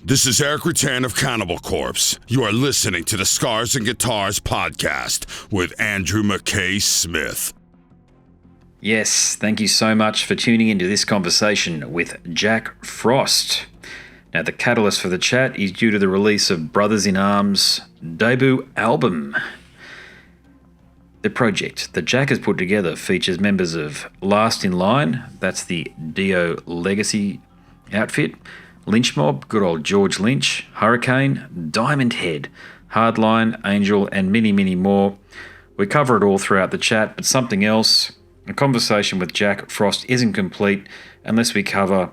This is Eric Rutan of Cannibal Corpse. You are listening to the Scars and Guitars podcast with Andrew McKay Smith. Yes, thank you so much for tuning into this conversation with Jack Frost. Now, the catalyst for the chat is due to the release of Brothers in Arms' debut album. The project that Jack has put together features members of Last in Line, that's the Dio Legacy outfit, Lynch Mob, good old George Lynch, Hurricane, Diamond Head, Hardline, Angel, and many, many more. We cover it all throughout the chat, but something else, a conversation with Jack Frost isn't complete unless we cover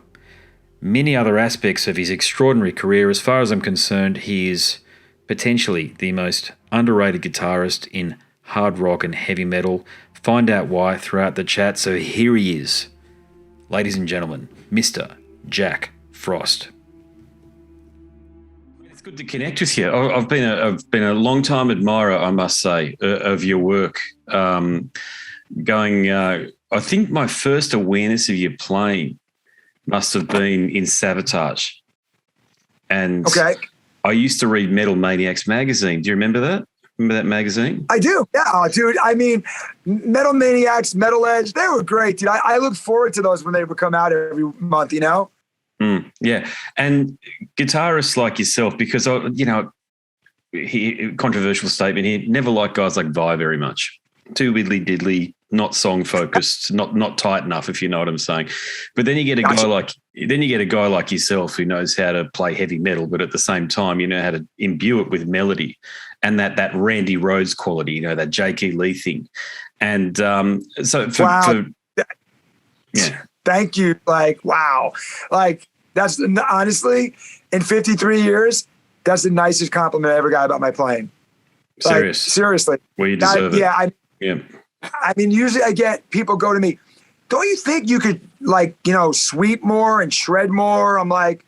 many other aspects of his extraordinary career. As far as I'm concerned, he is potentially the most underrated guitarist in hard rock and heavy metal. Find out why throughout the chat. So here he is, ladies and gentlemen, Mr. Jack Frost. It's good to connect with you. I've been a long time admirer, I must say, of your work. I think my first awareness of you playing must have been in Savatage. And okay. I used to read Metal Maniacs magazine. Do you remember that? Remember that magazine? I do. Yeah, oh, dude. I mean, Metal Maniacs, Metal Edge, they were great, dude. I look forward to those when they would come out every month, you know? Yeah. And guitarists like yourself, because, controversial statement here, never liked guys like Vi very much. Too widdly diddly, not song focused, not tight enough, if you know what I'm saying. But then you get a guy like yourself who knows how to play heavy metal, but at the same time, you know how to imbue it with melody and that Randy Rhoads quality, you know, that J.K. Lee thing. And Thank you. Like, wow. Like, that's honestly, in 53 years, that's the nicest compliment I ever got about my playing. Like, seriously. Well, you deserve it. Yeah. I mean, usually I get people go to me, don't you think you could, like, you know, sweep more and shred more? I'm like,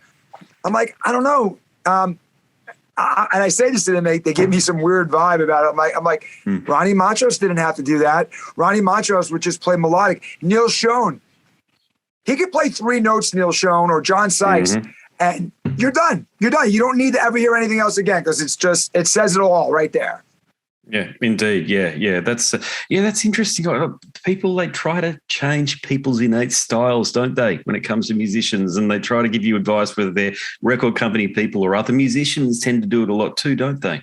I don't know. And I say this to them, they give me some weird vibe about it. I'm like, Ronnie Montrose didn't have to do that. Ronnie Montrose would just play melodic. Neil Schon, he could play 3 notes, Neil Schon or John Sykes, and you're done. You're done. You don't need to ever hear anything else again because it says it all right there. Yeah, indeed. Yeah. That's interesting. People, they try to change people's innate styles, don't they, when it comes to musicians, and they try to give you advice, whether they're record company people or other musicians tend to do it a lot too, don't they?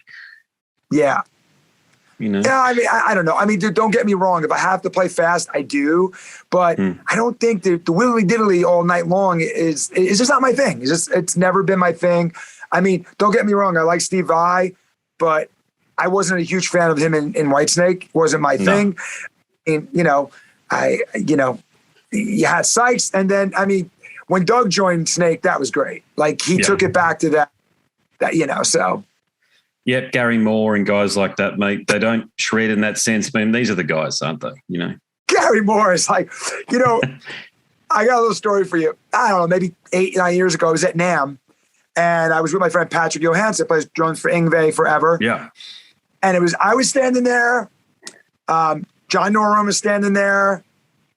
Yeah. You know? Yeah, I mean, I don't know. I mean, dude, don't get me wrong. If I have to play fast, I do. But I don't think the widdly diddly all night long is just not my thing. It's never been my thing. I mean, don't get me wrong. I like Steve Vai, but I wasn't a huge fan of him in Whitesnake. Wasn't my thing. And, you had Sykes. And then, I mean, when Doug joined Snake, that was great. Like, he took it back to that, so. Yep, Gary Moore and guys like that, mate. They don't shred in that sense. I mean, these are the guys, aren't they? You know, Gary Moore is like, I got a little story for you. I don't know, maybe 8-9 years ago, I was at NAMM, and I was with my friend Patrick Johansson, plays drums for Yngwie forever. Yeah, and I was standing there. John Norum was standing there.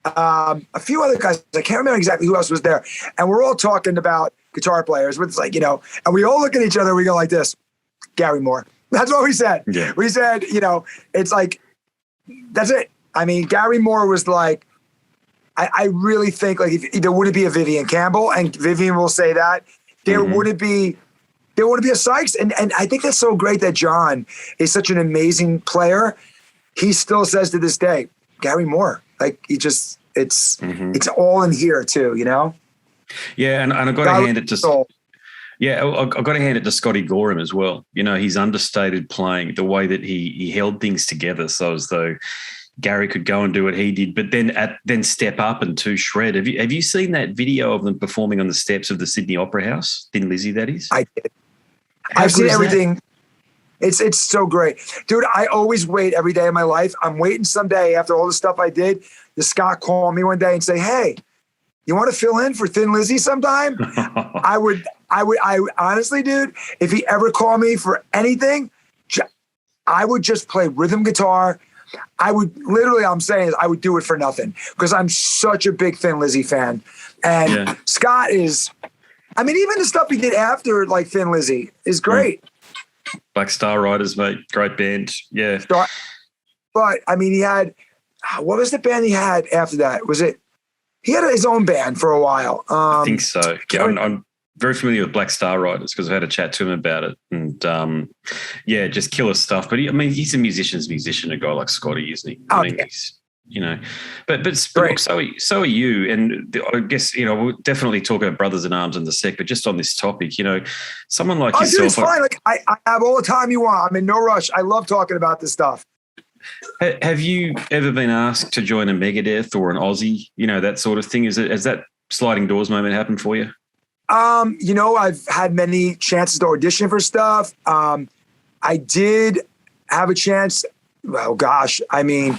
A few other guys. I can't remember exactly who else was there. And we're all talking about guitar players. It's like, and we all look at each other. We go like this. Gary Moore. That's what we said. Yeah. We said, it's like, that's it. I mean, Gary Moore was like, I really think like if there wouldn't be a Vivian Campbell, and Vivian will say that, there wouldn't be a Sykes. And I think that's so great that John is such an amazing player. He still says to this day, Gary Moore, like it's all in here too, Yeah. And I've got to hand it to Yeah, I've got to hand it to Scotty Gorham as well. He's understated playing, the way that he held things together so as though Gary could go and do what he did, but then step up and to shred. Have you seen that video of them performing on the steps of the Sydney Opera House? Thin Lizzy, that is? I did. I've seen everything. It's so great. Dude, I always wait every day of my life. I'm waiting someday after all the stuff I did, the Scott call me one day and say, hey, you want to fill in for Thin Lizzy sometime? I would honestly, dude, if he ever called me for anything, I would just play rhythm guitar. I would do it for nothing because I'm such a big Thin Lizzy fan. And Scott is I mean, even the stuff he did after, like Thin Lizzy, is great. Black Star Riders, mate, great band. Yeah. But I mean, he had, what was the band he had after that? Was it? He had his own band for a while. I think so. Yeah, I'm very familiar with Black Star Riders because I've had a chat to him about it, and just killer stuff. But he's a musician's musician, a guy like Scotty, isn't he? He's, but look, so are you, and I guess we'll definitely talk about Brothers in Arms in a sec. But just on this topic, someone like yourself. Dude, it's fine. Like I have all the time you want. I'm in no rush. I love talking about this stuff. Have you ever been asked to join a Megadeth or an Aussie? That sort of thing. Has that sliding doors moment happened for you? I've had many chances to audition for stuff. I did have a chance. Oh gosh, I mean,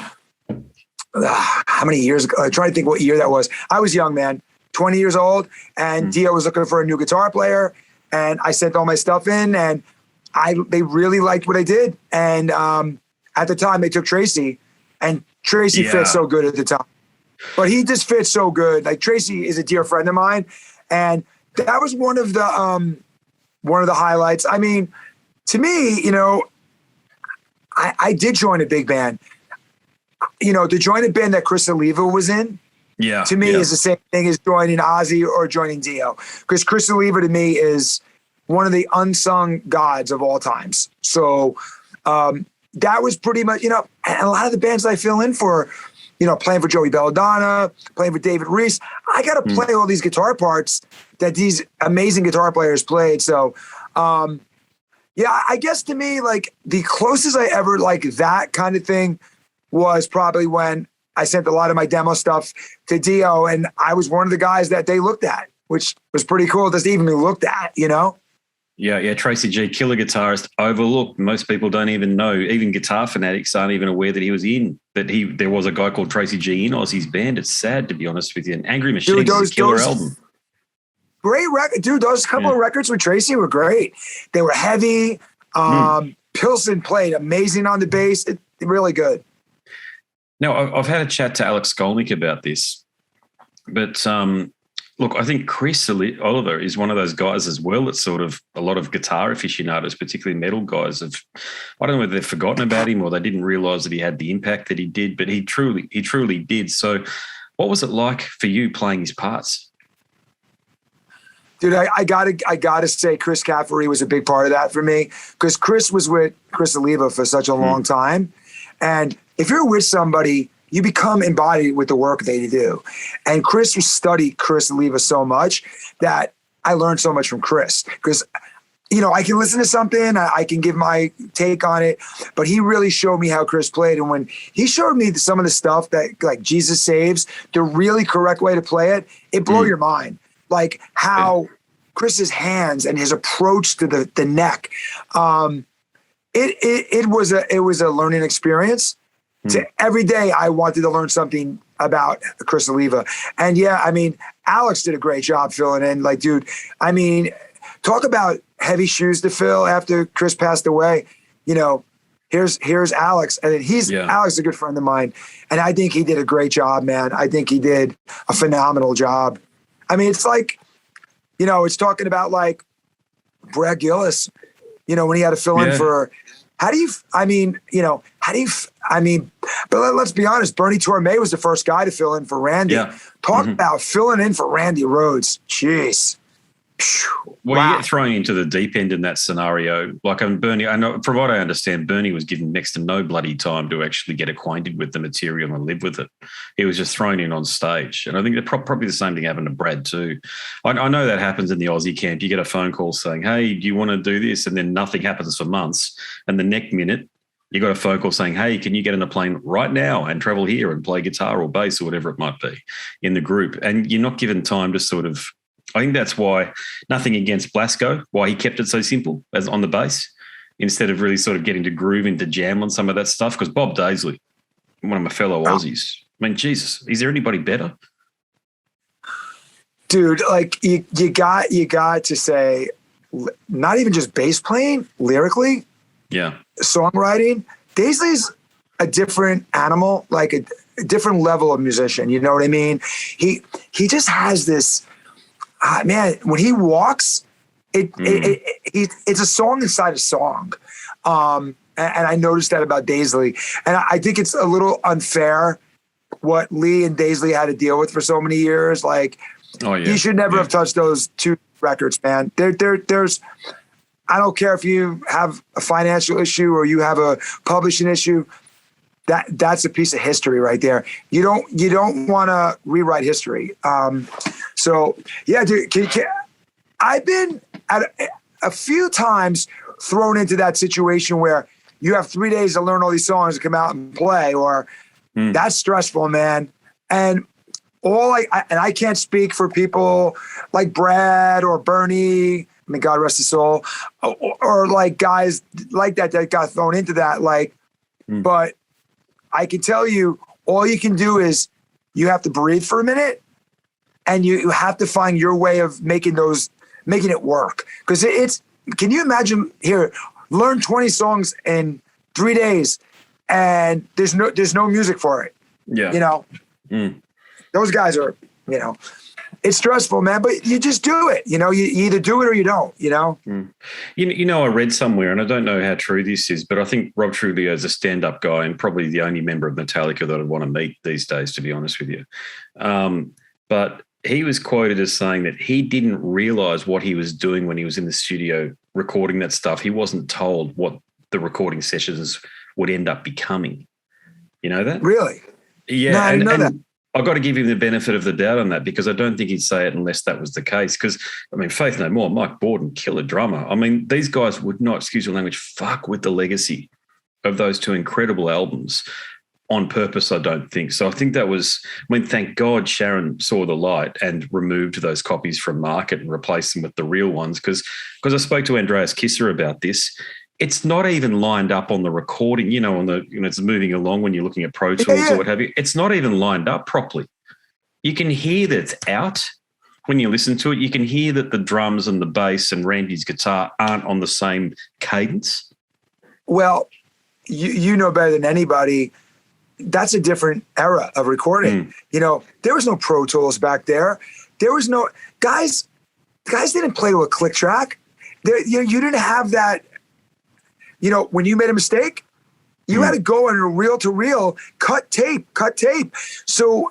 how many years ago? I'm trying to think what year that was. I was young, man, 20 years old, and Dio was looking for a new guitar player, and I sent all my stuff in, and they really liked what I did, and at the time, they took Tracy, and Tracy fit so good at the time. But he just fits so good. Like, Tracy is a dear friend of mine, and that was one of the highlights. I mean, to me, I did join a big band. To join a band that Chris Oliva was in, to me is the same thing as joining Ozzy or joining Dio, because Chris Oliva to me is one of the unsung gods of all times. So. That was pretty much, and a lot of the bands I fill in for, playing for Joey Belladonna, playing for David Reese, I got to play all these guitar parts that these amazing guitar players played. So, I guess to me, like, the closest I ever, like, that kind of thing was probably when I sent a lot of my demo stuff to Dio, and I was one of the guys that they looked at, which was pretty cool just to even be looked at, Yeah, Tracy G, killer guitarist, overlooked. Most people don't even know. Even guitar fanatics aren't even aware that he was in. There was a guy called Tracy G in Ozzy's band. It's sad, to be honest with you. And Angry Machines is a killer album. Great record, dude. Those couple of records with Tracy were great. They were heavy. Pilsen played amazing on the bass. Really good. Now, I've had a chat to Alex Skolnick about this, but look, I think Chris Oliver is one of those guys as well that sort of a lot of guitar aficionados, particularly metal guys, I don't know whether they've forgotten about him or they didn't realise that he had the impact that he did, but he truly did. So what was it like for you playing his parts? Dude, I gotta say Chris Caffery was a big part of that for me, because Chris was with Chris Oliva for such a long time. And if you're with somebody, you become embodied with the work they do. And Chris studied Chris Oliva so much that I learned so much from Chris, because, I can listen to something, I can give my take on it, but he really showed me how Chris played. And when he showed me some of the stuff that, like, Jesus Saves, the really correct way to play it, it blew your mind. Like how Chris's hands and his approach to the neck, it was a learning experience. So every day I wanted to learn something about Chris Oliva. And Alex did a great job filling in. Like, dude, talk about heavy shoes to fill after Chris passed away. Here's Alex. And Alex is a good friend of mine. And I think he did a great job, man. I think he did a phenomenal job. It's like, it's talking about like Brad Gillis, when he had to fill in for, but let's be honest, Bernie Torme was the first guy to fill in for Randy. Yeah. Talk about filling in for Randy Rhoads. Jeez. Well, you get thrown into the deep end in that scenario. Like, Bernie, I know, from what I understand, Bernie was given next to no bloody time to actually get acquainted with the material and live with it. He was just thrown in on stage. And I think probably the same thing happened to Brad too. I know that happens in the Aussie camp. You get a phone call saying, hey, do you want to do this? And then nothing happens for months. And the next minute, you got a phone call saying, hey, can you get on a plane right now and travel here and play guitar or bass or whatever it might be in the group? And you're not given time to sort of, I think that's why, nothing against Blasco, why he kept it so simple as on the bass, instead of really sort of getting to groove into jam on some of that stuff. Because Bob Daisley, one of my fellow Aussies, Jesus, is there anybody better? Dude, like you got to say, not even just bass playing, lyrically, songwriting, Daisley's a different animal, like a different level of musician. You know what I mean? He just has this, man, when he walks, it's a song inside a song. And I noticed that about Daisley. And I think it's a little unfair what Lee and Daisley had to deal with for so many years. Like, he should never have touched those two records, man. There's, I don't care if you have a financial issue or you have a publishing issue. That's a piece of history right there. You don't want to rewrite history. So yeah, dude, I've been at a few times thrown into that situation where you have 3 days to learn all these songs to come out and play, or that's stressful, man. And I can't speak for people like Brad or Bernie, I mean, God rest his soul, or like guys like that got thrown into that. But I can tell you, all you can do is you have to breathe for a minute, and you have to find your way of making it work. Because can you imagine here, learn 20 songs in 3 days, and there's no music for it. Yeah. Those guys are, it's stressful, man, but you just do it. You either do it or you don't, I read somewhere, and I don't know how true this is, but I think Rob Trujillo is a stand-up guy and probably the only member of Metallica that I'd want to meet these days, to be honest with you. But he was quoted as saying that he didn't realize what he was doing when he was in the studio recording that stuff. He wasn't told what the recording sessions would end up becoming. You know that? Really? Yeah. No, I didn't know that. I've got to give him the benefit of the doubt on that, because I don't think he'd say it unless that was the case. Because, Faith No More, Mike Borden, killer drummer. These guys would not, excuse your language, fuck with the legacy of those two incredible albums on purpose, I don't think. So I think that was when, thank God, Sharon saw the light and removed those copies from market and replaced them with the real ones. Because I spoke to Andreas Kisser about this. It's not even lined up on the recording, it's moving along when you're looking at Pro Tools or what have you. It's not even lined up properly. You can hear that it's out when you listen to it. You can hear that the drums and the bass and Randy's guitar aren't on the same cadence. Well, you know better than anybody, that's a different era of recording. There was no Pro Tools back there. There was no guys didn't play to a click track. You didn't have that. When you made a mistake, you had to go on a reel to reel, cut tape. So,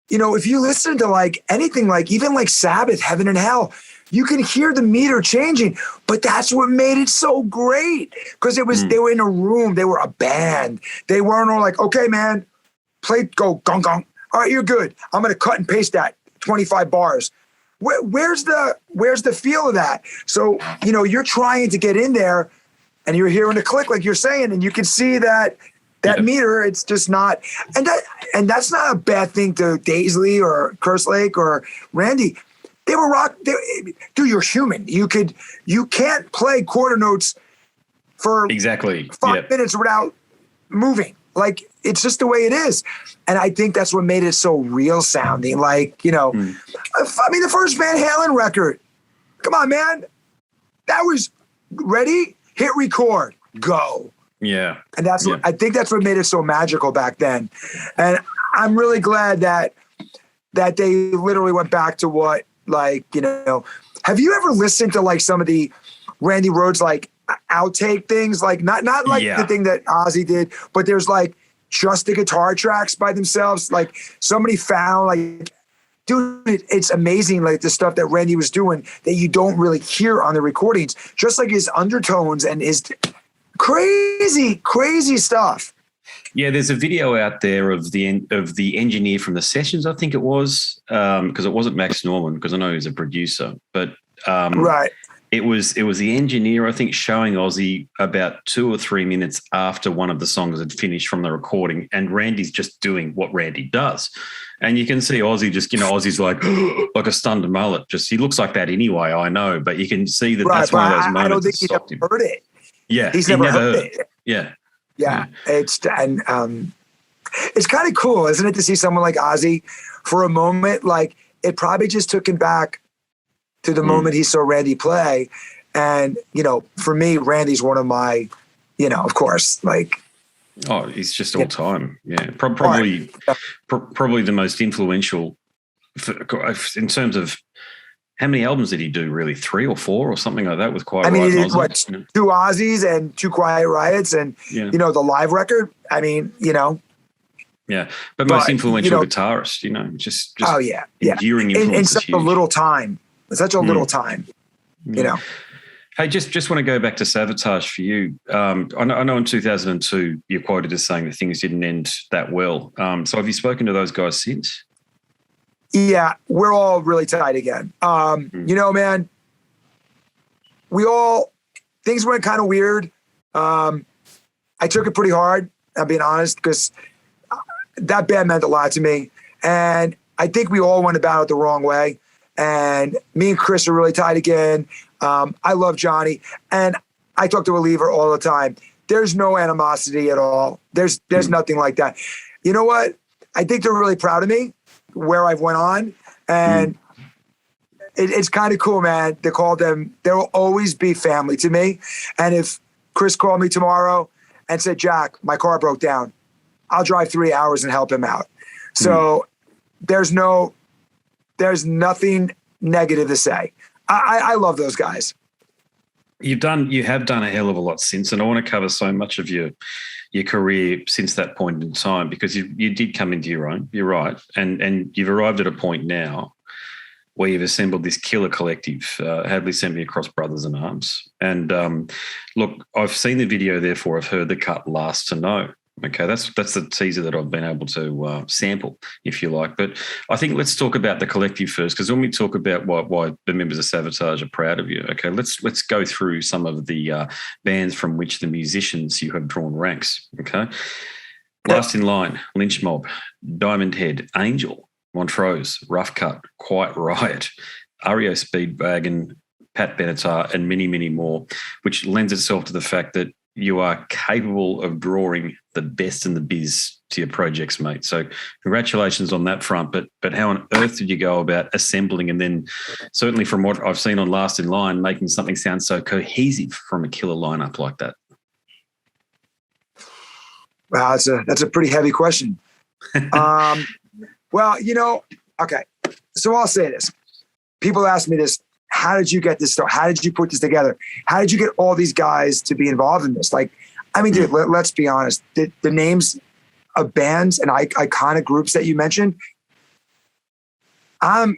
if you listen to like anything, like even like Sabbath, Heaven and Hell, you can hear the meter changing, but that's what made it so great. Because they were in a room, they were a band. They weren't all like, okay, man, play, go, gong, gong. All right, you're good. I'm going to cut and paste that 25 bars. Where's the feel of that? So, you're trying to get in there, and you're hearing the click, like you're saying, and you can see that meter. It's just not, and that's not a bad thing to Daisley or Kerslake or Randy. They were dude, you're human. You can't play quarter notes for exactly 5 minutes without moving. Like, it's just the way it is. And I think that's what made it so real sounding. Like, the first Van Halen record, come on, man. That was ready. Hit record, go. Yeah. And I think that's what made it so magical back then. And I'm really glad that they literally went back to what, have you ever listened to like some of the Randy Rhoads like outtake things? Like not like the thing that Ozzy did, but there's like just the guitar tracks by themselves. Like somebody found like, dude, it's amazing, like the stuff that Randy was doing that you don't really hear on the recordings, just like his undertones and his crazy stuff. Yeah, there's a video out there of the engineer from the sessions, I think it was, because it wasn't Max Norman, because I know he's a producer, but right. It was the engineer, I think, showing Ozzy about 2 or 3 minutes after one of the songs had finished from the recording, and Randy's just doing what Randy does. And you can see Ozzy just, Ozzy's like a stunned mullet. Just, he looks like that anyway, I know, but you can see that that's one of those moments. I don't think he's ever heard it. Yeah. He's never heard it. Yeah. Yeah. It's kind of cool, isn't it, to see someone like Ozzy for a moment? Like, it probably just took him back to the moment he saw Randy play. And, for me, Randy's one of my, of course, like. Oh, he's just all time. Yeah. Probably the most influential in terms of How many albums did he do, really? 3 or 4 or something like that with Quiet I mean, Riot? he did, what, 2 Aussies and 2 Quiet Riots and, Yeah. you know, the live record. I mean, you know. Yeah, but most influential you know, guitarist, you know, just oh, yeah. enduring influence. In such a little time. Such a little time, you know. Hey, just want to go back to Savatage for you. I know in 2002 you're quoted as saying that things didn't end that well. So have you spoken to those guys since? Yeah, we're all really tight again. You know, man, things went kind of weird. I took it pretty hard, I'm being honest, because that band meant a lot to me. And I think we all went about it the wrong way. And me and Chris are really tight again. I love Johnny. And I talk to Reliever all the time. There's no animosity at all. There's nothing like that. You know what? I think they're really proud of me, where I've went on. And it's kind of cool, man. They call them, they'll always be family to me. And if Chris called me tomorrow and said, Jack, my car broke down, I'll drive 3 hours and help him out. So there's nothing negative to say. I love those guys. You have done a hell of a lot since, and I want to cover so much of your career since that point in time, because you did come into your own. You're right, and you've arrived at a point now where you've assembled this killer collective. Hadley sent me across Brothers in Arms, and look, I've seen the video. Therefore, I've heard the cut Last to Know. Okay, that's the teaser that I've been able to sample, if you like. But I think let's talk about the collective first, because when we talk about why the members of Savatage are proud of you, okay, let's go through some of the bands from which the musicians you have drawn ranks, okay? Last in Line, Lynch Mob, Diamond Head, Angel, Montrose, Rough Cut, Quiet Riot, REO Speedwagon, Pat Benatar, and many, many more, which lends itself to the fact that you are capable of drawing the best in the biz to your projects, mate. So congratulations on that front. But how on earth did you go about assembling, and then certainly from what I've seen on Last in Line, making something sound so cohesive from a killer lineup like that? Wow, that's a pretty heavy question. Well, you know, okay. So I'll say this. People ask me this. How did you get this stuff? How did you put this together? How did you get all these guys to be involved in this? Like, I mean, dude, let's be honest. The names of bands and iconic groups that you mentioned, I'm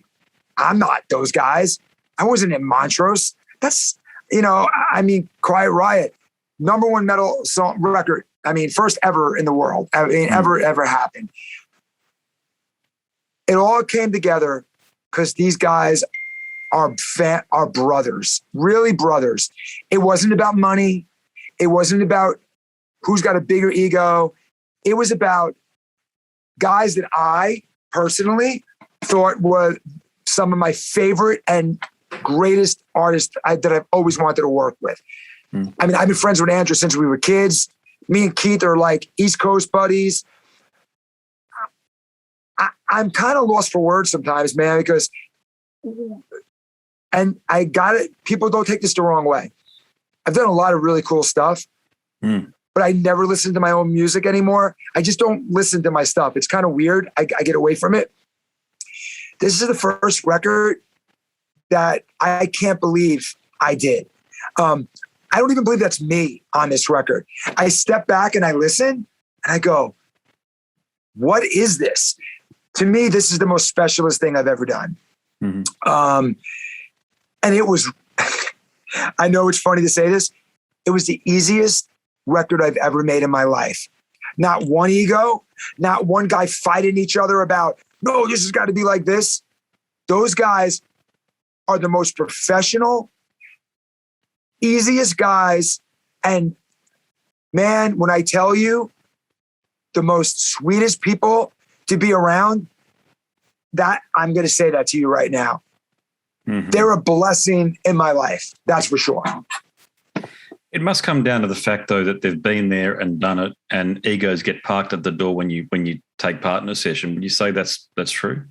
not those guys. I wasn't in Montrose. That's, you know, I mean, Quiet Riot, #1 metal song record. I mean, first ever in the world. I mean, ever happened. It all came together because these guys are brothers, really brothers. It wasn't about money. It wasn't about who's got a bigger ego. It was about guys that I personally thought were some of my favorite and greatest artists that I've always wanted to work with. I mean, I've been friends with Andrew since we were kids. Me and Keith are like East Coast buddies. I'm kind of lost for words sometimes, man, because and I got it. People don't take this the wrong way. I've done a lot of really cool stuff, but I never listen to my own music anymore. I just don't listen to my stuff. It's kind of weird. I get away from it. This is the first record that I can't believe I did. I don't even believe that's me on this record. I step back and I listen and I go, what is this? To me, this is the most specialist thing I've ever done. And it was, I know it's funny to say this, it was the easiest record I've ever made in my life. Not one ego, not one guy fighting each other about, no, this has got to be like this. Those guys are the most professional, easiest guys. And man, when I tell you, the most sweetest people to be around, that I'm going to say that to you right now. They're a blessing in my life. That's for sure. It must come down to the fact, though, that they've been there and done it, and egos get parked at the door when you take part in a session. Would you say that's true?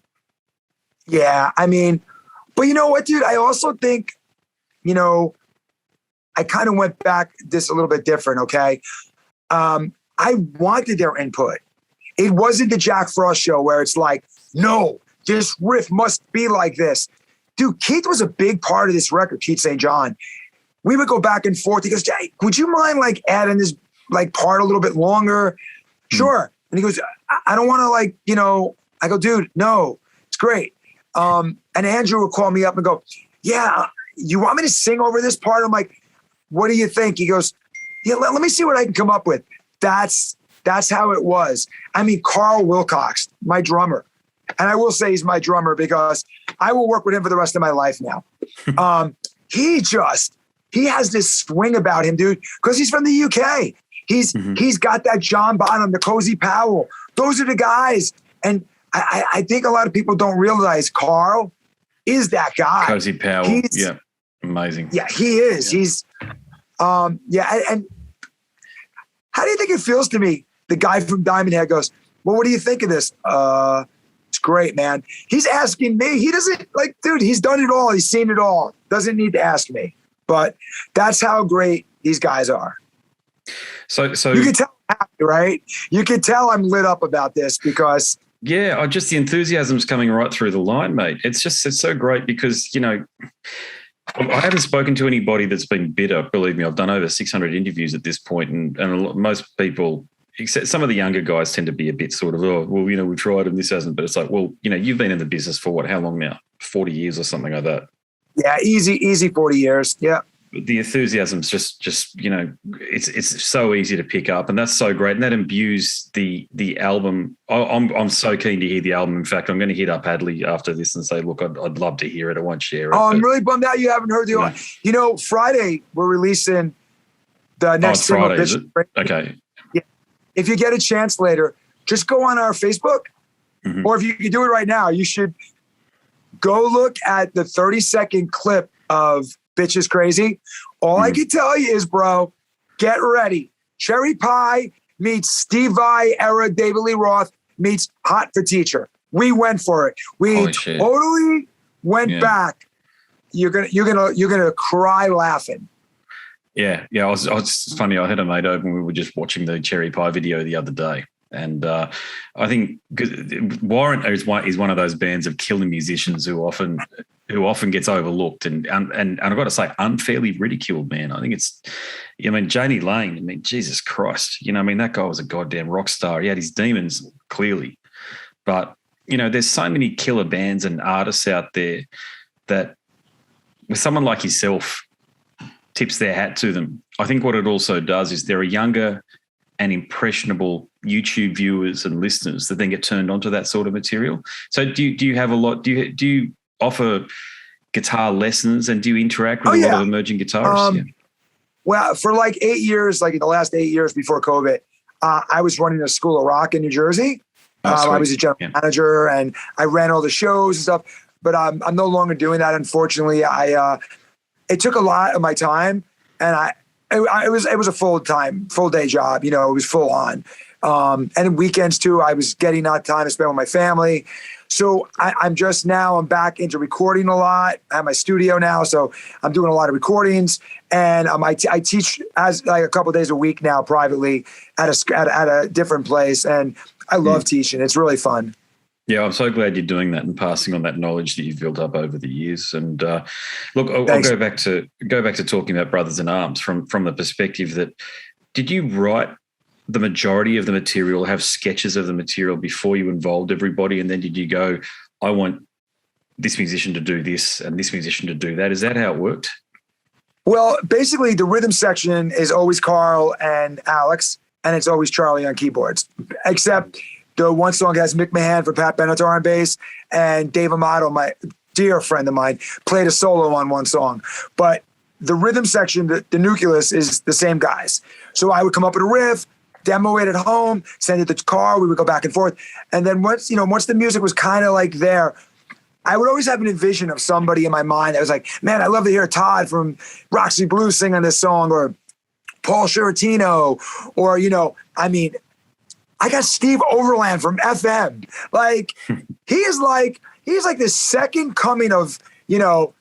Yeah, I mean, but you know what, dude? I also think, you know, I kind of went back this a little bit different, okay? I wanted their input. It wasn't the Jack Frost show where it's like, no, this riff must be like this. dude, Keith was a big part of this record, Keith St. John. We would go back and forth. He goes, Jay, would you mind like adding this like part a little bit longer? Sure. And he goes, I don't want to like, you know, I go, dude, no, it's great. And Andrew would call me up and go, yeah, you want me to sing over this part? I'm like, what do you think? He goes, yeah, let me see what I can come up with. That's how it was. I mean, Karl Wilcox, my drummer. And I will say he's my drummer because I will work with him for the rest of my life now. He has this swing about him, dude, because he's from the UK. He's got that John Bonham, the Cozy Powell. Those are the guys. And I think a lot of people don't realize Karl is that guy. Cozy Powell. Yeah. Amazing. Yeah, he is. Yeah. He's, and how do you think it feels to me? The guy from Diamond Head goes, well, what do you think of this? It's great, man. He's asking me. He doesn't like, dude, he's done it all. He's seen it all. Doesn't need to ask me. But that's how great these guys are. So you can tell I'm happy, right? You can tell I'm lit up about this because just the enthusiasm's coming right through the line, mate. It's so great because, you know, I haven't spoken to anybody that's been bitter. Believe me, I've done over 600 interviews at this point, and most people, except some of the younger guys, tend to be a bit sort of, oh, well, you know, we tried and this hasn't. But it's like, well, you know, you've been in the business for what? How long now? 40 years or something like that. Yeah, easy 40 years. Yeah. The enthusiasm's just you know, it's so easy to pick up, and that's so great, and that imbues the album. I'm so keen to hear the album. In fact, I'm going to hit up Hadley after this and say, look, I'd love to hear it. I won't share it. Oh, I'm really bummed out you haven't heard the album. You know, Friday we're releasing the next single. Friday, is it? Okay. Yeah. If you get a chance later, just go on our Facebook, or if you can do it right now, you should go look at the 30-second clip of Bitch is Crazy. All I can tell you is, bro, get ready. Cherry Pie meets Steve Vai era David Lee Roth meets Hot for Teacher. We went for it. We totally went back. You're gonna cry laughing. Yeah. It's funny. I had a mate over and we were just watching the Cherry Pie video the other day. And I think Warrant is one of those bands of killer musicians who often gets overlooked and I've got to say unfairly ridiculed, man. I think Janie Lane, Jesus Christ, you know, that guy was a goddamn rock star. He had his demons clearly, but you know, there's so many killer bands and artists out there that with someone like yourself tips their hat to them. I think what it also does is there are younger and impressionable YouTube viewers and listeners that then get turned onto that sort of material. So do you have a lot? Do you offer guitar lessons and do you interact with a lot of emerging guitarists? Well, for like 8 years, like the last 8 years before COVID, I was running a school of rock in New Jersey. I was a general manager and I ran all the shows and stuff. But I'm no longer doing that. Unfortunately, it took a lot of my time, and it was a full day job. You know, it was full on. And weekends too, I was getting not time to spend with my family. So I'm back into recording a lot. I have my studio now, so I'm doing a lot of recordings. And I teach as like a couple of days a week now privately at a different place. And I love teaching. It's really fun. Yeah, I'm so glad you're doing that and passing on that knowledge that you've built up over the years. And look, I'll go back to talking about Brothers in Arms from the perspective that did you write the majority of the material, have sketches of the material before you involved everybody, and then did you go, I want this musician to do this and this musician to do that? Is that how it worked? Well, basically the rhythm section is always Karl and Alex, and it's always Charlie on keyboards, except the one song has Mick Mahan for Pat Benatar on bass, and Dave Amato, my dear friend of mine, played a solo on one song. But the rhythm section, the nucleus is the same guys. So I would come up with a riff, demo it at home, send it to Karl, we would go back and forth. And then once the music was kind of like there, I would always have an envision of somebody in my mind that was like, man, I'd love to hear Todd from Roxy Blues sing on this song, or Paul Shiratino, or, I got Steve Overland from FM. Like, he's like the second coming of, Lou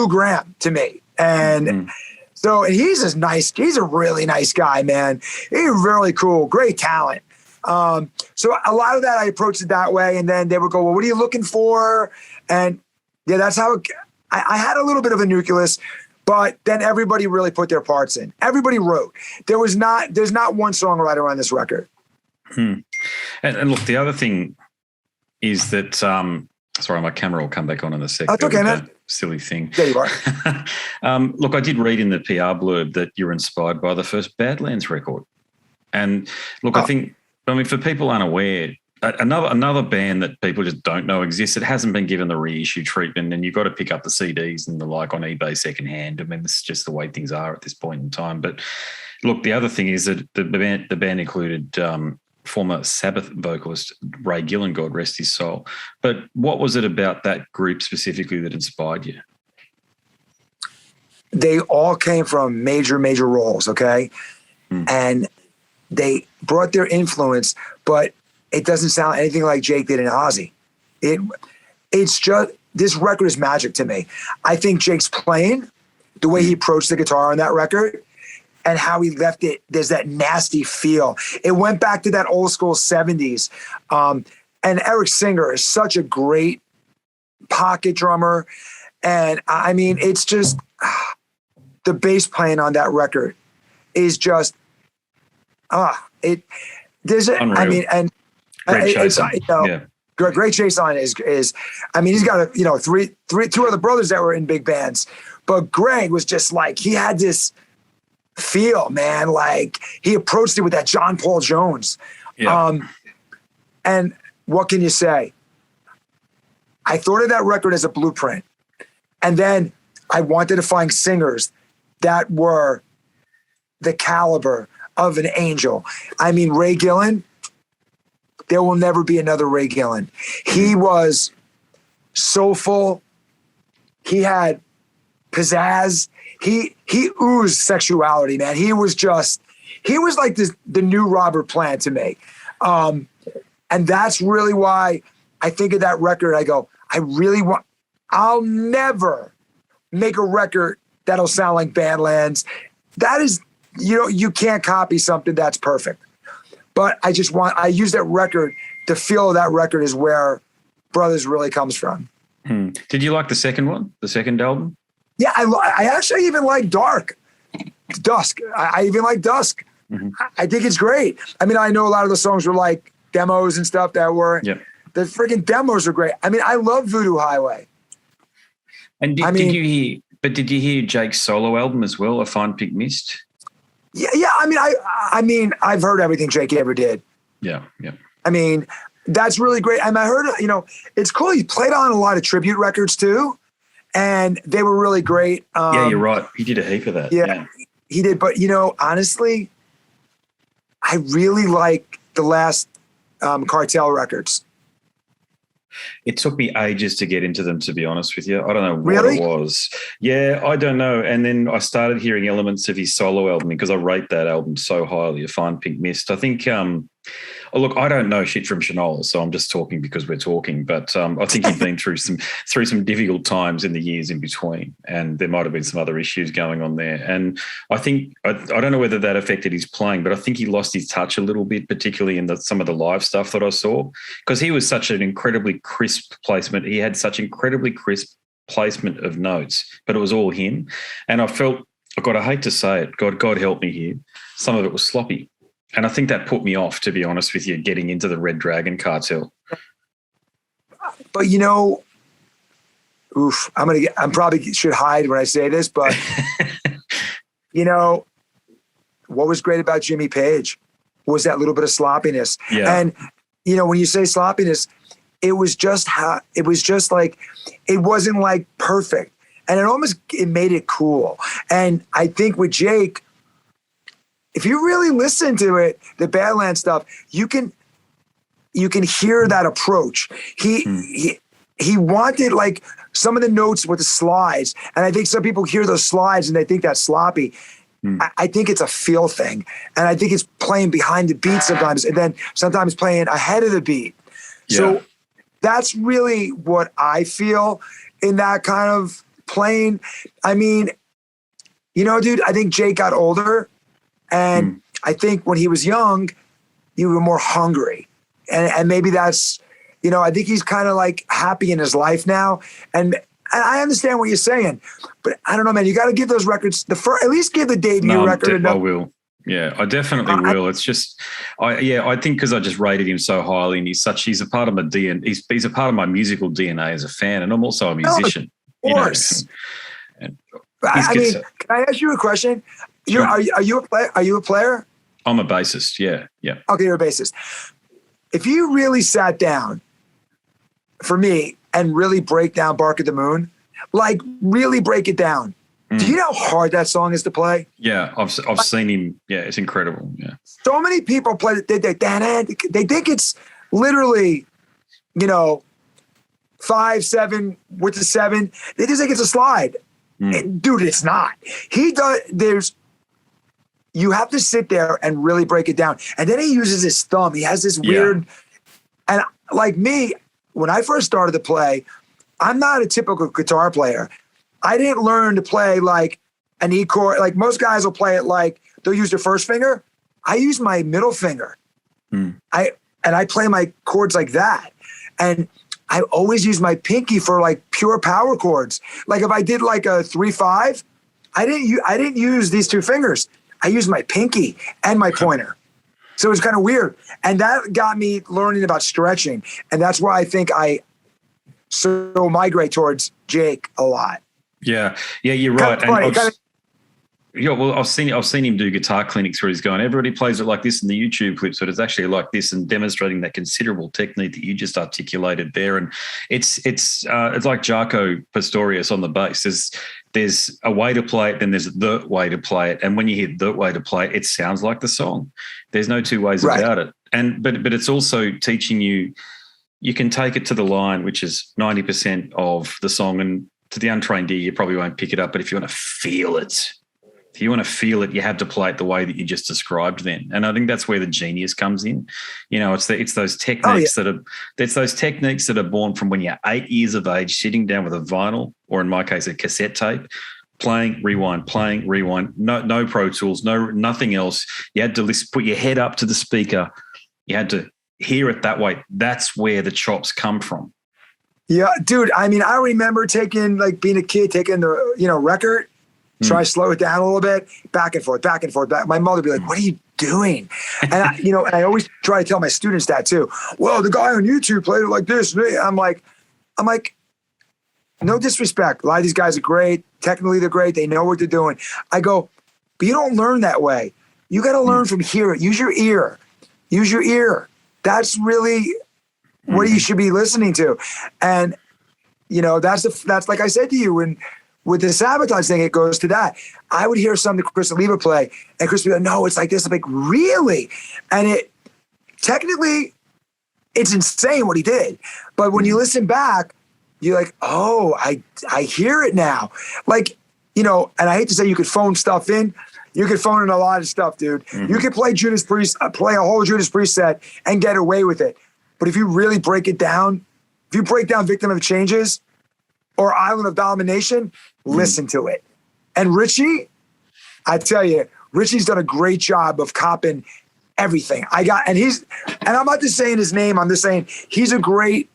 Gramm to me. And so he's a really nice guy, man. He's really cool, great talent. So a lot of that I approached it that way. And then they would go, well, what are you looking for? And Yeah, that's how I had a little bit of a nucleus, but then everybody really put their parts in. Everybody wrote. There's not one songwriter on this record. And look, the other thing is that, sorry, my camera will come back on in a second. That's okay, man. Silly thing. There you are. Look, I did read in the PR blurb that you're inspired by the first Badlands record. And look, I think, for people unaware, another band that people just don't know exists. It hasn't been given the reissue treatment, and you've got to pick up the CDs and the like on eBay secondhand. I mean, this is just the way things are at this point in time. But look, the other thing is that the band included former Sabbath vocalist Ray Gillen, God rest his soul. But what was it about that group specifically that inspired you? They all came from major roles, okay? And they brought their influence, but it doesn't sound anything like Jake did in Ozzy. It's just, this record is magic to me. I think Jake's playing, the way he approached the guitar on that record, and how he left it, there's that nasty feel. It went back to that old school 70s. And Eric Singer is such a great pocket drummer. And I mean, it's just, the bass playing on that record is just, there's a, Unreal. I mean, and Great it's, Jason. Yeah. Great Jason is, I mean, he's got two other brothers that were in big bands, but Greg was just like, he had this feel, man, like he approached it with that John Paul Jones. Yeah. And what can you say? I thought of that record as a blueprint. And then I wanted to find singers that were the caliber of an Angel. I mean, Ray Gillen, there will never be another Ray Gillen. He was soulful. He had pizzazz. He oozed sexuality, man. He was like the new Robert Plant to me. And that's really why I think of that record. I go, I'll never make a record that'll sound like Badlands. That is, you can't copy something that's perfect. But I use that record, the feel of that record is where Brothers really comes from. Did you like the second one, the second album? Yeah, I actually even like Dusk. I even like Dusk. Mm-hmm. I think it's great. I mean, I know a lot of the songs were like demos and stuff that were, the freaking demos are great. I mean, I love Voodoo Highway. And did you hear Jake's solo album as well, A Fine Pig Mist? Yeah. I mean, I've heard everything Jake ever did. Yeah. I mean, that's really great. I mean, I heard, it's cool. He played on a lot of tribute records too, and they were really great. Yeah, you're right. He did a heap of that. Yeah, he did. But, honestly, I really like the last Cartel records. It took me ages to get into them, to be honest with you. I don't know what Really? it was. Yeah, I don't know. And then I started hearing elements of his solo album because I rate that album so highly, A Fine Pink Mist. I think, look, I don't know shit from Shinola, so I'm just talking because we're talking. But I think he'd been through some difficult times in the years in between, and there might have been some other issues going on there. And I think I don't know whether that affected his playing, but I think he lost his touch a little bit, particularly in some of the live stuff that I saw, because he was such an incredibly crisp placement. He had such incredibly crisp placement of notes, but it was all him. And I felt, God, I hate to say it, God help me here, some of it was sloppy. And I think that put me off, to be honest with you, getting into the Red Dragon Cartel. But I'm probably should hide when I say this, but what was great about Jimmy Page was that little bit of sloppiness. Yeah. And when you say sloppiness, it was just like, it wasn't like perfect. And it made it cool. And I think with Jake, if you really listen to it, the Badlands stuff, you can hear that approach. He wanted like some of the notes with the slides. And I think some people hear those slides and they think that's sloppy. I think it's a feel thing. And I think it's playing behind the beat sometimes, and then sometimes playing ahead of the beat. Yeah. So that's really what I feel in that kind of playing. I mean, dude, I think Jake got older. And I think when he was young, you were more hungry. And maybe that's, I think he's kind of like happy in his life now. And I understand what you're saying, but I don't know, man. You got to give those records at least give the debut record. I will. Yeah, I definitely will. It's just, I think because I just rated him so highly, and he's a part of my DNA. He's a part of my musical DNA as a fan, and I'm also a musician. Of course. Can I ask you a question? Sure. Are you a player? Are you a player? I'm a bassist. Yeah. Okay, you're a bassist. If you really sat down, for me, and really break down "Bark at the Moon," like really break it down. Do you know how hard that song is to play? Yeah, I've seen him. Yeah, it's incredible. Yeah. So many people play it. They think it's literally, 5/7 with the 7. They just think it's a slide. Dude, it's not. You have to sit there and really break it down. And then he uses his thumb. He has this weird, and like me, when I first started to play, I'm not a typical guitar player. I didn't learn to play like an E chord. Like most guys will play it like they'll use their first finger. I use my middle finger. I play my chords like that. And I always use my pinky for like pure power chords. Like if I did like a 3/5, I didn't use these two fingers. I used my pinky and my pointer. So it was kind of weird. And that got me learning about stretching. And that's why I think I so migrate towards Jake a lot. Yeah, you're right. I've seen him do guitar clinics where he's going, everybody plays it like this in the YouTube clips, but it's actually like this, and demonstrating that considerable technique that you just articulated there. And it's like Jaco Pastorius on the bass. There's a way to play it, then there's the way to play it, and when you hear the way to play it, it sounds like the song. There's no two ways about it. And but it's also teaching you can take it to the line, which is 90% of the song, and to the untrained ear, you probably won't pick it up. But if you want to feel it, you have to play it the way that you just described then. And I think that's where the genius comes in. It's those techniques that are born from when you're 8 years of age, sitting down with a vinyl, or in my case, a cassette tape, playing, rewind, no Pro Tools, nothing else. You had to put your head up to the speaker. You had to hear it that way. That's where the chops come from. Yeah, dude. I mean, I remember being a kid, taking the, record, try to slow it down a little bit, back and forth. My mother would be like, "What are you doing?" And I always try to tell my students that too. Well, the guy on YouTube played it like this. I'm like, no disrespect. A lot of these guys are great. Technically, they're great. They know what they're doing. I go, but you don't learn that way. You got to learn from here. Use your ear. That's really what you should be listening to. And, that's like I said to you, when with the Savatage thing, it goes to that. I would hear something Chris Oliva play, and Chris would be like, "No, it's like this." I'm like, "Really?" And technically, it's insane what he did. But when you listen back, you're like, "Oh, I hear it now." Like, and I hate to say you could phone stuff in. You could phone in a lot of stuff, dude. You could play play a whole Judas Priest set and get away with it. But if you really break it down, if you break down Victim of Changes or Island of Domination, listen to it. And Richie, I tell you, Richie's done a great job of copping everything. And I'm not just saying his name, I'm just saying he's a great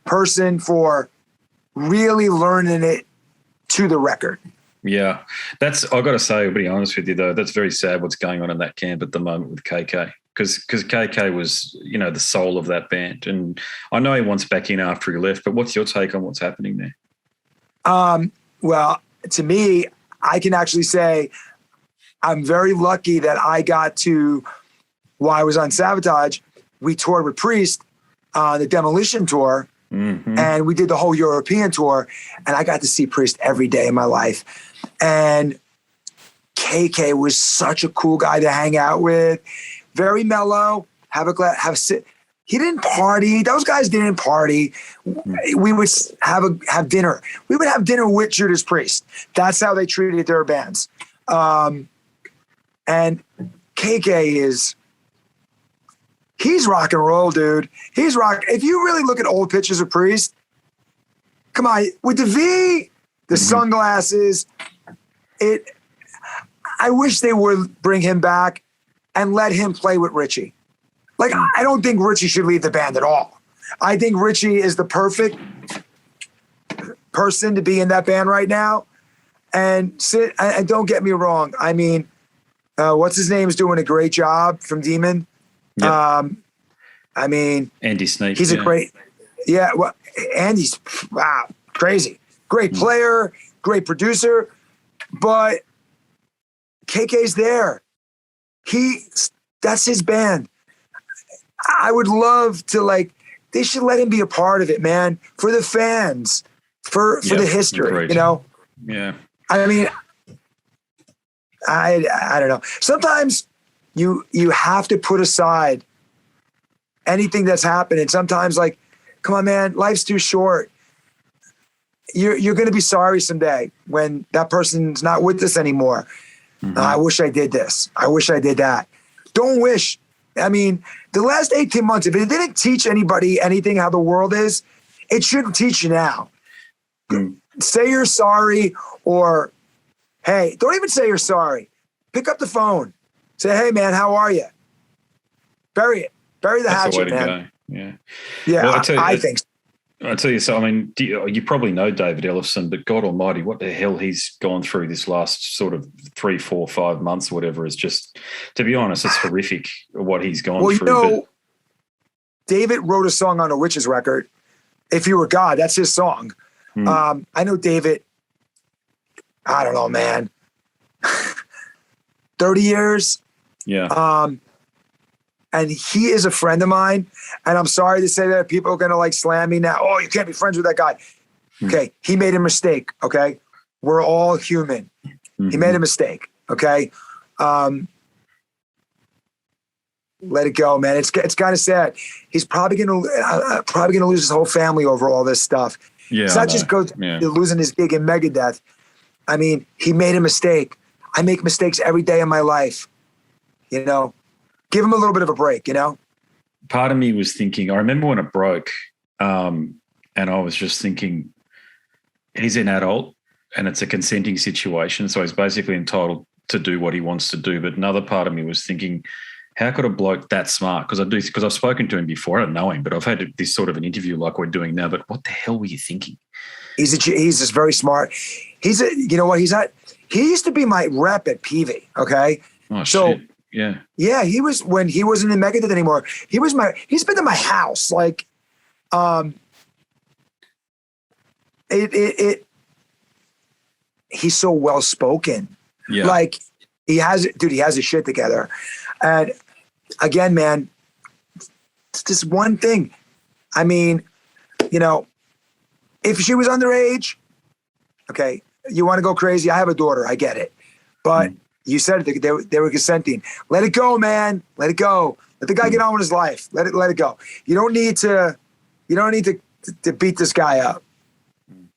person for really learning it to the record. Yeah, I've got to say, I'll be honest with you though, that's very sad what's going on in that camp at the moment with KK. Because KK was, the soul of that band. And I know he wants back in after he left, but what's your take on what's happening there? Well, to me, I can actually say I'm very lucky that I got to, while I was on Savatage, we toured with Priest on the Demolition tour, and we did the whole European tour, and I got to see Priest every day of my life. And KK was such a cool guy to hang out with. Very mellow, he didn't party. Those guys didn't party. We would have dinner. We would have dinner with Judas Priest. That's how they treated their bands. And KK he's rock and roll, dude. He's rock. If you really look at old pictures of Priest, come on, with the V, the sunglasses, I wish they would bring him back and let him play with Richie. Like, I don't think Richie should leave the band at all. I think Richie is the perfect person to be in that band right now. And don't get me wrong. I mean, what's his name is doing a great job from Demon. Yep. I mean, Andy Sneap. He's a great, well, Andy's crazy. Great player, great producer, but KK's there. That's his band. I would love to they should let him be a part of it, man, for the fans, for the history, great. you know? Yeah. I mean, I don't know. Sometimes you have to put aside anything that's happened. And sometimes come on, man, life's too short. You're going to be sorry someday when that person's not with us anymore. Mm-hmm. I wish I did this. I wish I did that. Don't wish. I mean, the last 18 months, if it didn't teach anybody anything how the world is, it shouldn't teach you now. Say you're sorry, or, hey, don't even say you're sorry. Pick up the phone. Say, hey, man, how are you? Bury it. Bury the hatchet, man. Yeah. Yeah, well, I think so. I tell you, so I mean, you probably know David Ellefson, but God Almighty, what the hell he's gone through this last sort of 3, 4, 5 months, or whatever, is just, to be honest, it's horrific what he's gone through. Well, you know, David wrote a song on a Witches record. If You Were God, that's his song. I know David. I don't know, man. 30 years. Yeah. And he is a friend of mine. And I'm sorry to say that people are going to slam me now. Oh, you can't be friends with that guy. Okay. He made a mistake. Okay. We're all human. He made a mistake. Okay. Let it go, man. It's kind of sad. He's probably going to lose his whole family over all this stuff. Yeah. It's not just losing his gig in Megadeth. I mean, he made a mistake. I make mistakes every day in my life. You know, give him a little bit of a break, you know? Part of me was thinking, I remember when it broke, and I was just thinking, he's an adult and it's a consenting situation, so he's basically entitled to do what he wants to do. But another part of me was thinking, how could a bloke that smart, because I've spoken to him before, I don't know him, but I've had this sort of an interview like we're doing now, but what the hell were you thinking? He's just very smart. You know what, he used to be my rep at PV, okay? Oh, so, shit. Yeah. Yeah, he was, when he wasn't in Megadeth anymore, he's been to my house. He's so well spoken. Yeah. He has his shit together. And again, man, it's just one thing. I mean, you know, if she was underage, okay, you want to go crazy. I have a daughter. I get it. But you said it, they were consenting. Let it go, man. Let it go. Let the guy get on with his life. Let it go. You don't need to beat this guy up.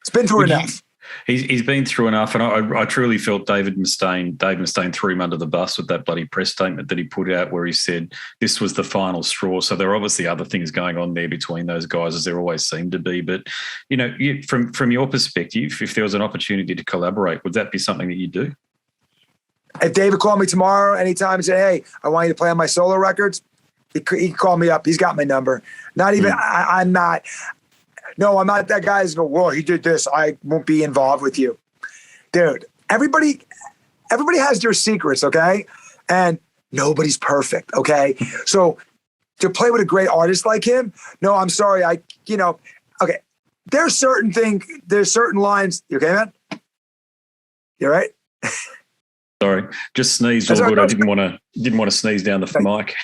It's been through enough. He's been through enough, and I truly felt Dave Mustaine threw him under the bus with that bloody press statement that he put out where he said this was the final straw. So there are obviously other things going on there between those guys, as there always seem to be. But, you know, from your perspective, if there was an opportunity to collaborate, would that be something that you do? If David called me tomorrow anytime and said, hey, I want you to play on my solo records, he called me up. He's got my number. Not even, I'm not that guy who's going, whoa, he did this. I won't be involved with you. Dude, everybody has their secrets, okay? And nobody's perfect, okay? So to play with a great artist like him, no, I'm sorry. Okay. There's certain lines. You okay, man? You all right? Sorry, just sneezed all good. I didn't want to sneeze down the mic.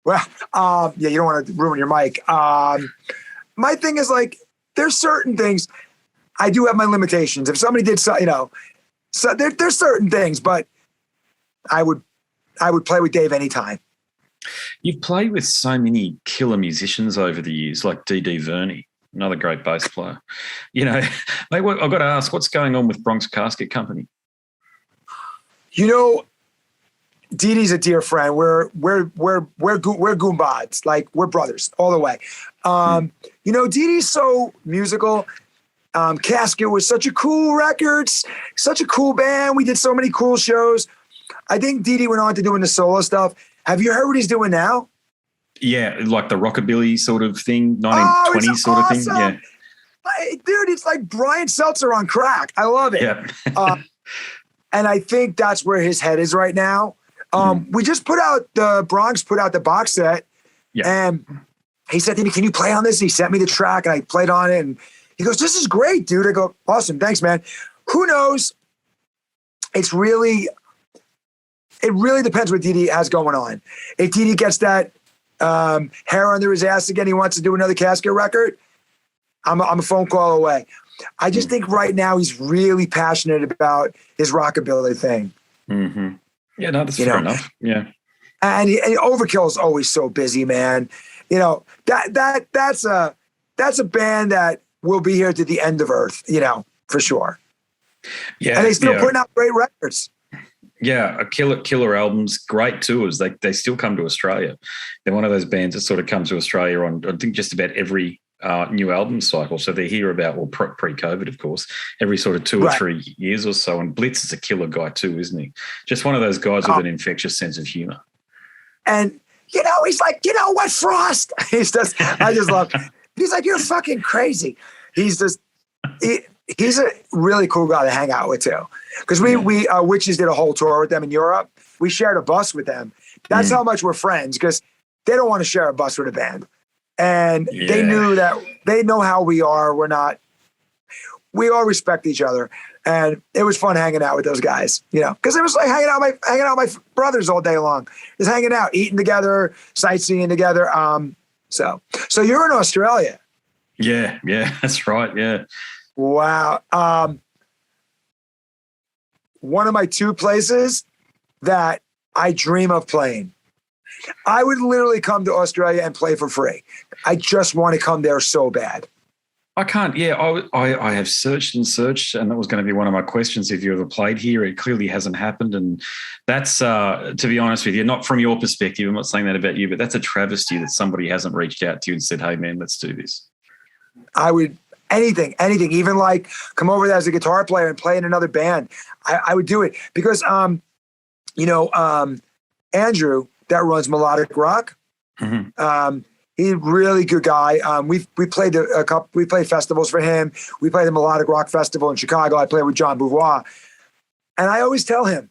Well, you don't want to ruin your mic. My thing is there's certain things. I do have my limitations. If somebody did so, there's certain things, but I would play with Dave anytime. You've played with so many killer musicians over the years, like D.D. Verni, another great bass player. You know, mate, I've got to ask, what's going on with Bronx Casket Company? You know, Dee Dee's a dear friend. We're goombads. We're brothers all the way. You know, Dee Dee's so musical. Casket was such a cool record, such a cool band. We did so many cool shows. I think Dee Dee went on to doing the solo stuff. Have you heard what he's doing now? Yeah, like the rockabilly sort of thing, 1920s sort of thing. Yeah. Dude, it's like Brian Seltzer on crack. I love it. Yeah. And I think that's where his head is right now. We just the Bronx put out the box set, and he said to me, "Can you play on this?" He sent me the track, and I played on it, and he goes, "This is great, dude." I go, "Awesome, thanks, man." Who knows? It really depends what Didi has going on. If Didi gets that hair under his ass again, he wants to do another Casket record, I'm a phone call away. I just think right now he's really passionate about his rockabilly thing. Mm-hmm. Yeah, no, that's fair enough. Yeah. And Overkill is always so busy, man. That's a band that will be here to the end of Earth, for sure. Yeah. And they still putting out great records. Yeah, killer albums, great tours. They still come to Australia. They're one of those bands that sort of comes to Australia on, I think, just about every new album cycle. So they're here about, pre-COVID, of course, every sort of 2 or 3 years or so. And Blitz is a killer guy too, isn't he? Just one of those guys with an infectious sense of humor. And, he's like, you know what, Frost? I just love, he's like, you're fucking crazy. He's a really cool guy to hang out with too. Because we Witches did a whole tour with them in Europe. We shared a bus with them. That's how much we're friends, because they don't want to share a bus with a band. And they know how we are. We all respect each other. And it was fun hanging out with those guys, because it was like hanging out with my brothers all day long, just hanging out, eating together, sightseeing together. So you're in Australia. Yeah, that's right. Yeah. Wow. One of my 2 places that I dream of playing. I would literally come to Australia and play for free. I just want to come there so bad. I can't. Yeah, I have searched and searched, and that was going to be one of my questions. If you ever played here, it clearly hasn't happened, and that's to be honest with you, not from your perspective. I'm not saying that about you, but that's a travesty that somebody hasn't reached out to you and said, "Hey, man, let's do this." I would anything, even like come over there as a guitar player and play in another band. I would do it because, Andrew that runs Melodic Rock. Mm-hmm. He's a really good guy. We played we played festivals for him. We played the Melodic Rock Festival in Chicago. I played with John Beauvoir. And I always tell him,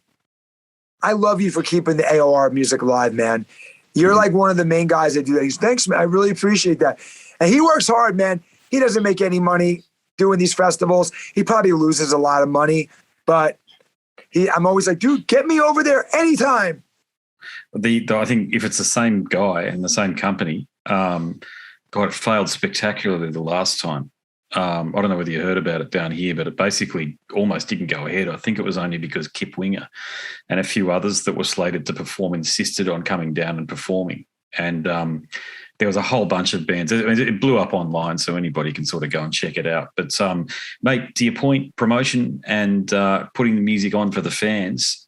I love you for keeping the AOR music alive, man. You're like one of the main guys that do that. He's, thanks, man. I really appreciate that. And he works hard, man. He doesn't make any money doing these festivals. He probably loses a lot of money, but I'm always like, dude, get me over there anytime. I think if it's the same guy and the same company, it failed spectacularly the last time. I don't know whether you heard about it down here, but it basically almost didn't go ahead. I think it was only because Kip Winger and a few others that were slated to perform insisted on coming down and performing. And there was a whole bunch of bands. It blew up online, so anybody can sort of go and check it out. But, mate, to your point, promotion and putting the music on for the fans,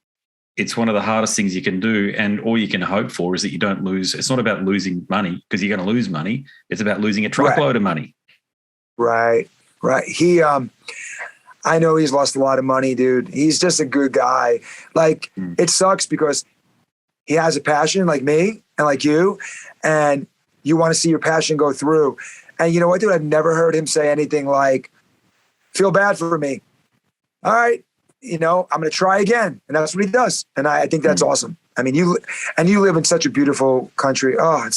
it's one of the hardest things you can do, and all you can hope for is that you don't lose. It's not about losing money because you're going to lose money. It's about losing a truckload of money. Right. He, I know he's lost a lot of money, dude. He's just a good guy. Like, it sucks because he has a passion like me and like you, and you want to see your passion go through. And you know what, dude? I've never heard him say anything like, feel bad for me. All right. I'm going to try again. And that's what he does. And I think that's awesome. I mean, you live in such a beautiful country. Oh,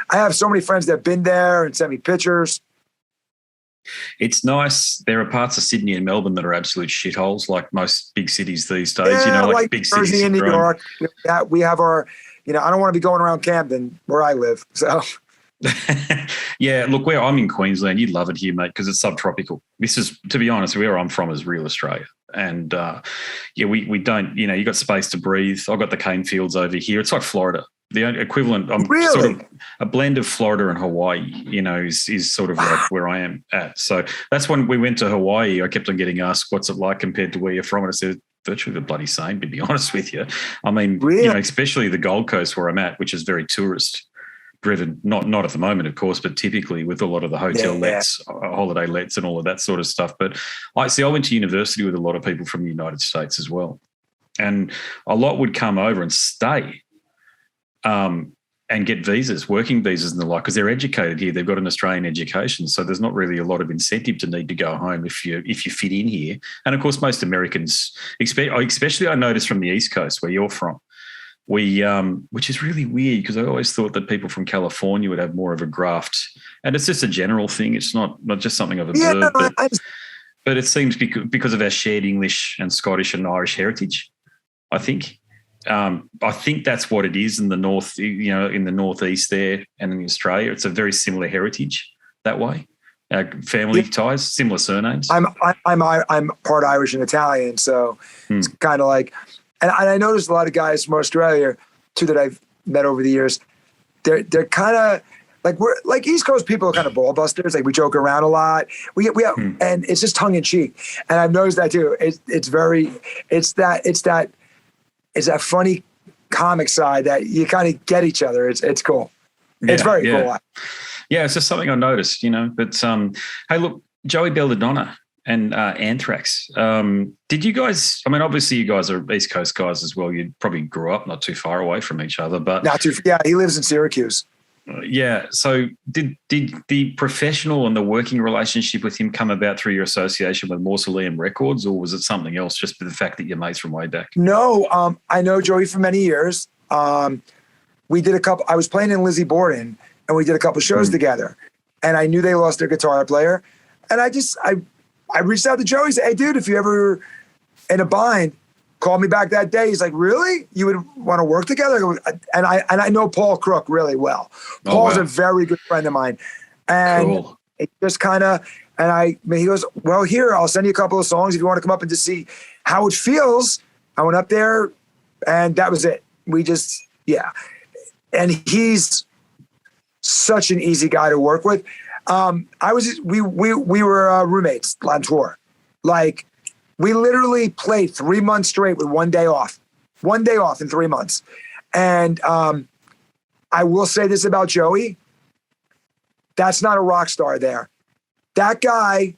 I have so many friends that have been there and sent me pictures. It's nice. There are parts of Sydney and Melbourne that are absolute shitholes, like most big cities these days. Yeah, like big Jersey cities and New York. We have our, I don't want to be going around Camden where I live. So. Yeah, look, where I'm in Queensland, you'd love it here, mate, because it's subtropical. This is, to be honest, where I'm from is real Australia. And, we don't, you got space to breathe. I've got the cane fields over here. It's like Florida. The equivalent, I'm sort of a blend of Florida and Hawaii, is sort of like where I am at. So that's when we went to Hawaii. I kept on getting asked, what's it like compared to where you're from? And I said, virtually the bloody same, to be honest with you. I mean, especially the Gold Coast where I'm at, which is very tourist driven, not at the moment, of course, but typically with a lot of the hotel lets, holiday lets and all of that sort of stuff. But I went to university with a lot of people from the United States as well. And a lot would come over and stay. and get visas, working visas and the like, because they're educated here. They've got an Australian education, so there's not really a lot of incentive to need to go home if you fit in here. And of course, most Americans, especially I noticed from the East Coast where you're from, which is really weird because I always thought that people from California would have more of a graft, and it's just a general thing. It's not just something I've observed, but it seems because of our shared English and Scottish and Irish heritage, I think. I think that's what it is in the north, in the northeast there, and in Australia, it's a very similar heritage that way. Family ties, similar surnames. I'm part Irish and Italian, so it's kind of like, and I noticed a lot of guys from Australia too that I've met over the years. They're kind of like, we're like East Coast people are kind of ball busters. Like we joke around a lot. We have, and it's just tongue in cheek. And I've noticed that too. It's that funny comic side that you kind of get each other. It's cool. It's very cool. Yeah, it's just something I noticed, But hey, look, Joey Belladonna and Anthrax. Did you guys? I mean, obviously, you guys are East Coast guys as well. You probably grew up not too far away from each other, but not too. Yeah, he lives in Syracuse. Yeah. So did the professional and the working relationship with him come about through your association with Mausoleum Records, or was it something else, just the fact that you're mates from way back? No, I know Joey for many years. We did a couple. I was playing in Lizzy Borden, and we did a couple shows together. And I knew they lost their guitar player, and I reached out to Joey. Said, "Hey, dude, if you ever in a bind, call me back that day." He's like, "Really? You would want to work together?" And I know Paul Crook really well. Paul's a very good friend of mine, and it just kind of. And he goes, "Well, here, I'll send you a couple of songs if you want to come up and just see how it feels." I went up there, and that was it. We just, and he's such an easy guy to work with. We were roommates on tour, like. We literally played 3 months straight with 1 day off in 3 months. And I will say this about Joey. That's not a rock star there. That guy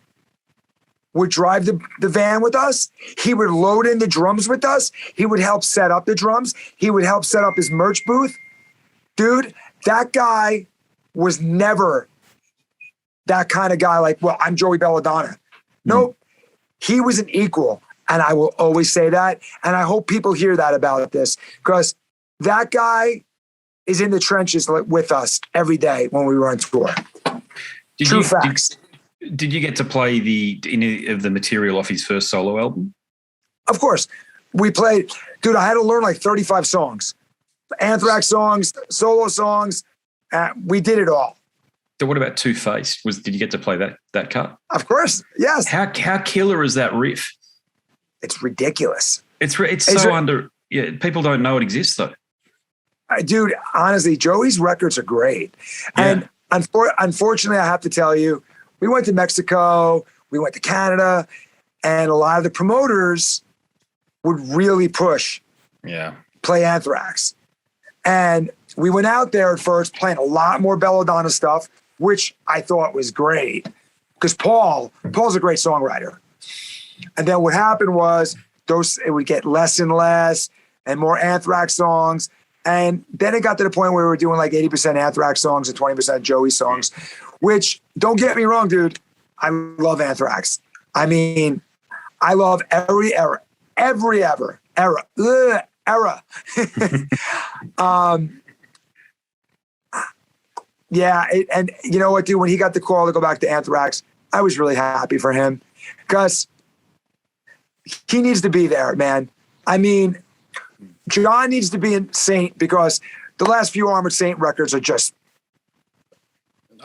would drive the van with us. He would load in the drums with us. He would help set up the drums. He would help set up his merch booth. Dude, that guy was never that kind of guy like, well, I'm Joey Belladonna. Nope. He was an equal, and I will always say that. And I hope people hear that about this, because that guy is in the trenches with us every day when we were on tour. True facts. Did you get to play any of the material off his first solo album? Of course. We played, dude, I had to learn like 35 songs. Anthrax songs, solo songs. We did it all. So what about Two-Faced? Did you get to play that cut? Of course, yes. How killer is that riff? It's ridiculous. It's so under. Yeah, people don't know it exists though. Dude, honestly, Joey's records are great, and unfortunately, I have to tell you, we went to Mexico, we went to Canada, and a lot of the promoters would really push. Play Anthrax, and we went out there at first playing a lot more Belladonna stuff, which I thought was great because Paul's a great songwriter. And then what happened was it would get less and less and more Anthrax songs. And then it got to the point where we were doing like 80% Anthrax songs and 20% Joey songs, which, don't get me wrong, dude, I love Anthrax. I mean, I love every era. And you know what, dude, when he got the call to go back to Anthrax, I was really happy for him because he needs to be there, man. I mean, John needs to be in Saint because the last few Armored Saint records are just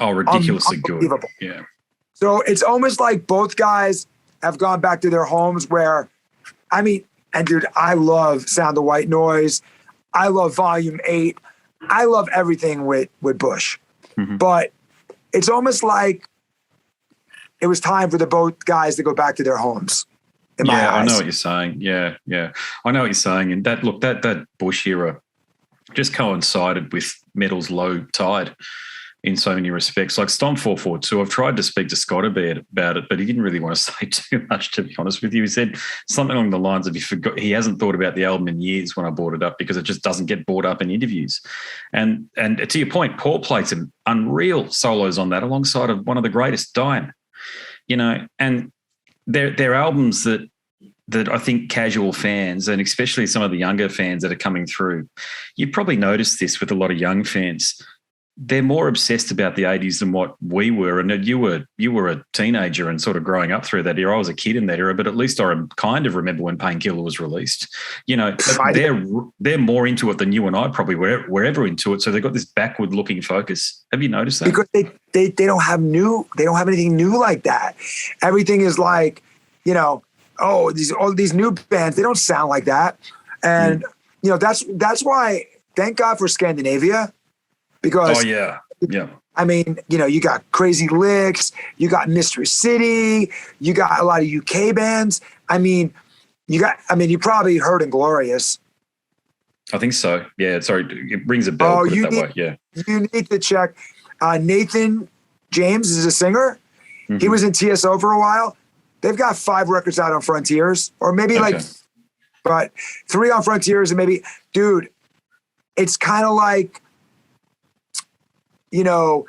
ridiculously good. Yeah. So it's almost like both guys have gone back to their homes where, I mean, and dude, I love Sound of White Noise. I love Volume 8. I love everything with Bush. Mm-hmm. But it's almost like it was time for the both guys to go back to their homes. In my eyes. I know what you're saying. Yeah. I know what you're saying. And that Bush era just coincided with metal's low tide. in so many respects. Like Stomp 442, I've tried to speak to Scott about it, but he didn't really want to say too much, to be honest with you. He said something along the lines of he hasn't thought about the album in years when I brought it up because it just doesn't get brought up in interviews. And to your point, Paul played some unreal solos on that alongside of one of the greatest, Dime. You know, and they're albums that I think casual fans, and especially some of the younger fans that are coming through, you probably noticed this with a lot of young fans. They're more obsessed about the 80s than what we were. And you were a teenager and sort of growing up through that era. I was a kid in that era, but at least I kind of remember when Painkiller was released. You know, they're more into it than you and I probably were ever into it. So they've got this backward-looking focus. Have you noticed that? Because they don't have anything new like that. Everything is like, you know, all these new bands, they don't sound like that. And you know, that's why, thank God for Scandinavia. Because, I mean, you know, you got Crazy Licks, you got Mystery City, you got a lot of UK bands. I mean, you probably heard Inglorious. I think so. Yeah, sorry, it rings a bell. Put it that way. Yeah, you need to check. Nathan James is a singer. Mm-hmm. He was in TSO for a while. They've got 5 records out on Frontiers, or maybe but 3 on Frontiers, and maybe, dude, it's kind of like, you know,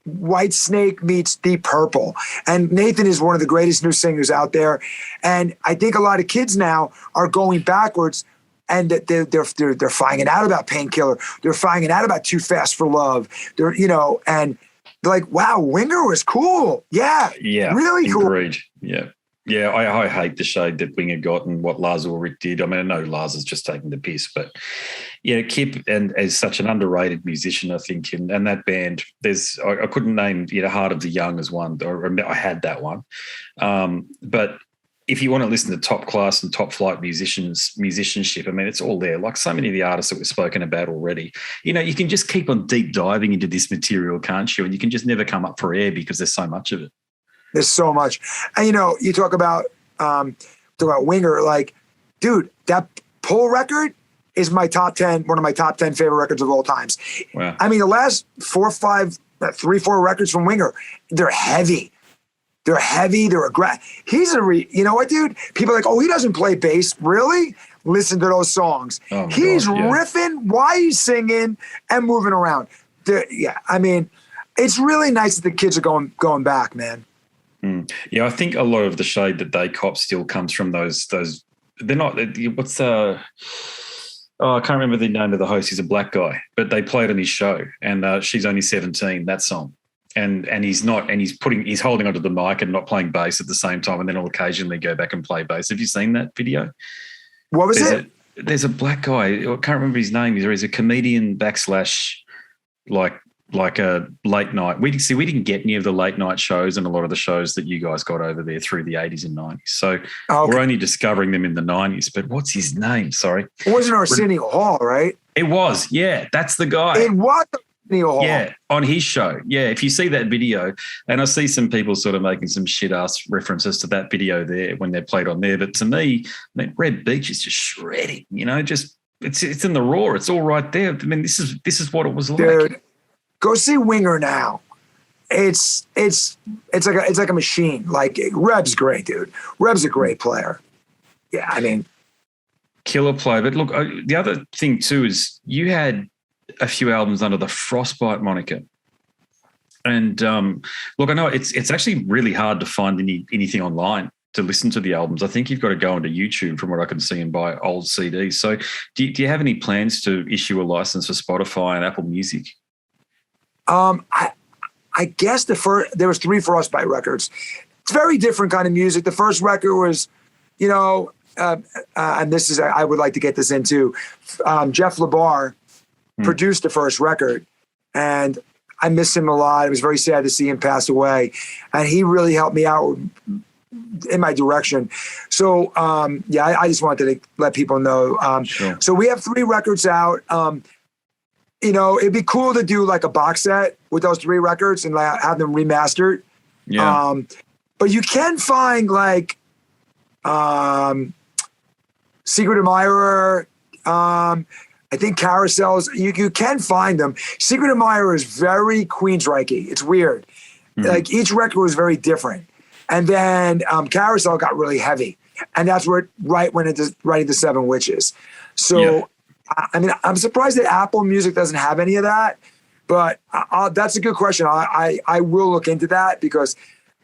White Snake meets Deep Purple. And Nathan is one of the greatest new singers out there. And I think a lot of kids now are going backwards, and they're finding out about Painkiller. They're finding out about Too Fast for Love. They're, you know, and they're like, wow, Winger was cool. Yeah. Really cool. Agreed. Yeah. Yeah, I hate the shade that Winger got and what Lars Ulrich did. I mean, I know Lars is just taking the piss, but yeah, Kip and as such an underrated musician, I think, and that band. I couldn't name Heart of the Young as one. I had that one, but if you want to listen to top class and top flight musicianship, I mean, it's all there. Like so many of the artists that we've spoken about already, you know, you can just keep on deep diving into this material, can't you? And you can just never come up for air because there's so much of it. There's so much. And, you know, you talk about Winger, like, dude, that Pull record is one of my top 10 favorite records of all times. Wow. I mean, the last 4 records from Winger, they're heavy. They're heavy. They're aggressive. You know what, dude? People are like, oh, he doesn't play bass. Really? Listen to those songs. Oh He's riffing while he's singing and moving around. I mean, it's really nice that the kids are going back, man. Yeah, I think a lot of the shade that they cop still comes from those. They're not. What's I can't remember the name of the host. He's a black guy, but they played on his show, and She's Only 17. That song, and he's not, and he's holding onto the mic and not playing bass at the same time, and then he'll occasionally go back and play bass. Have you seen that video? What was it? There's a black guy. I can't remember his name. He's a comedian / like a late night. We didn't get any of the late night shows and a lot of the shows that you guys got over there through the 80s and 90s. So We're only discovering them in the 90s. But what's his name? Sorry. It wasn't Arsenio Hall, right? It was. Yeah, that's the guy. It was Arsenio Hall. Yeah, on his show. Yeah, if you see that video, and I see some people sort of making some shit-ass references to that video there when they're played on there. But to me, Red Beach is just shredding, you know, just it's in the raw. It's all right there. I mean, this is what it was like. Dude. Go see Winger now. It's like a machine. Like Reb's great, dude. Reb's a great player. Yeah, I mean, killer play. But look, the other thing too is you had a few albums under the Frostbite moniker, and look, I know it's actually really hard to find anything online to listen to the albums. I think you've got to go onto YouTube from what I can see and buy old CDs. So, do you have any plans to issue a license for Spotify and Apple Music? I guess there was 3 Frostbite records. It's very different kind of music. The first record was, you know, and this is, I would like to get this into, Jeff LeBar produced the first record, and I miss him a lot. It was very sad to see him pass away, and he really helped me out in my direction. So, I just wanted to let people know. Sure. So we have 3 records out. You know, it'd be cool to do like a box set with those 3 records and have them remastered. Yeah. But you can find like Secret Admirer, and I think Carousels, you can find them. Secret Admirer is very Queensryche. It's weird. Mm-hmm. Like each record was very different. And then Carousel got really heavy. And that's where went into writing the Seven Witches. So, I mean, I'm surprised that Apple Music doesn't have any of that. But that's a good question. I will look into that because,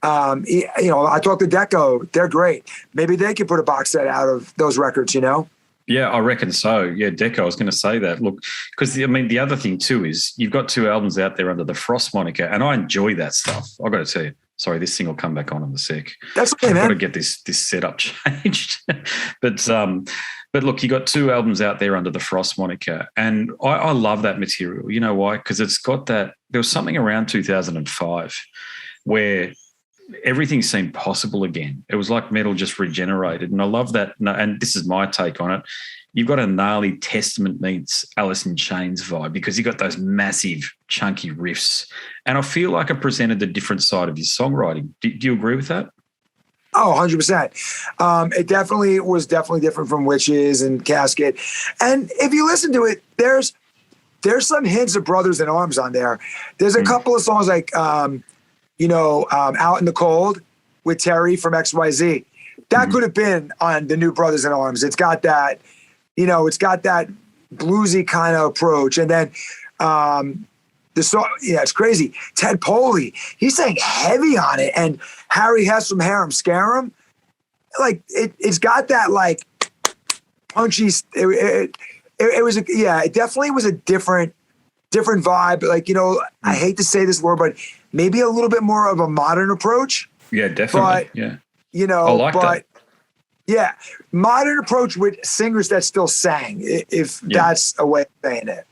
you know, I talked to Deco. They're great. Maybe they could put a box set out of those records, you know? Yeah, I reckon so. Yeah, Deco, I was going to say that. Look, because, I mean, the other thing too is you've got 2 albums out there under the Frost moniker, and I enjoy that stuff. I've got to tell you. Sorry, this thing will come back on in a sec. That's okay, man. I've got to get this setup changed. But look, you got 2 albums out there under the Frost moniker, and I love that material. You know why? Because it's got that. There was something around 2005 where everything seemed possible again. It was like metal just regenerated, and I love that. And this is my take on it. You've got a gnarly Testament meets Alice in Chains vibe because you've got those massive, chunky riffs. And I feel like I presented the different side of your songwriting. Do you agree with that? Oh, 100%. It definitely was different from Witches and Casket. And if you listen to it, there's some hints of Brothers in Arms on there. There's a couple of songs like, Out in the Cold with Terry from XYZ. That could have been on the new Brothers in Arms. It's got that, it's got that bluesy kind of approach. And then the song, it's crazy. Ted Poley, he sang heavy on it. And Harry Hess from Harem Scarum, like it's got that like punchy. It definitely was a different vibe. Like, I hate to say this word, but maybe a little bit more of a modern approach. Yeah, definitely. But, I like that. Yeah, modern approach with singers that still sang, if that's a way of saying it.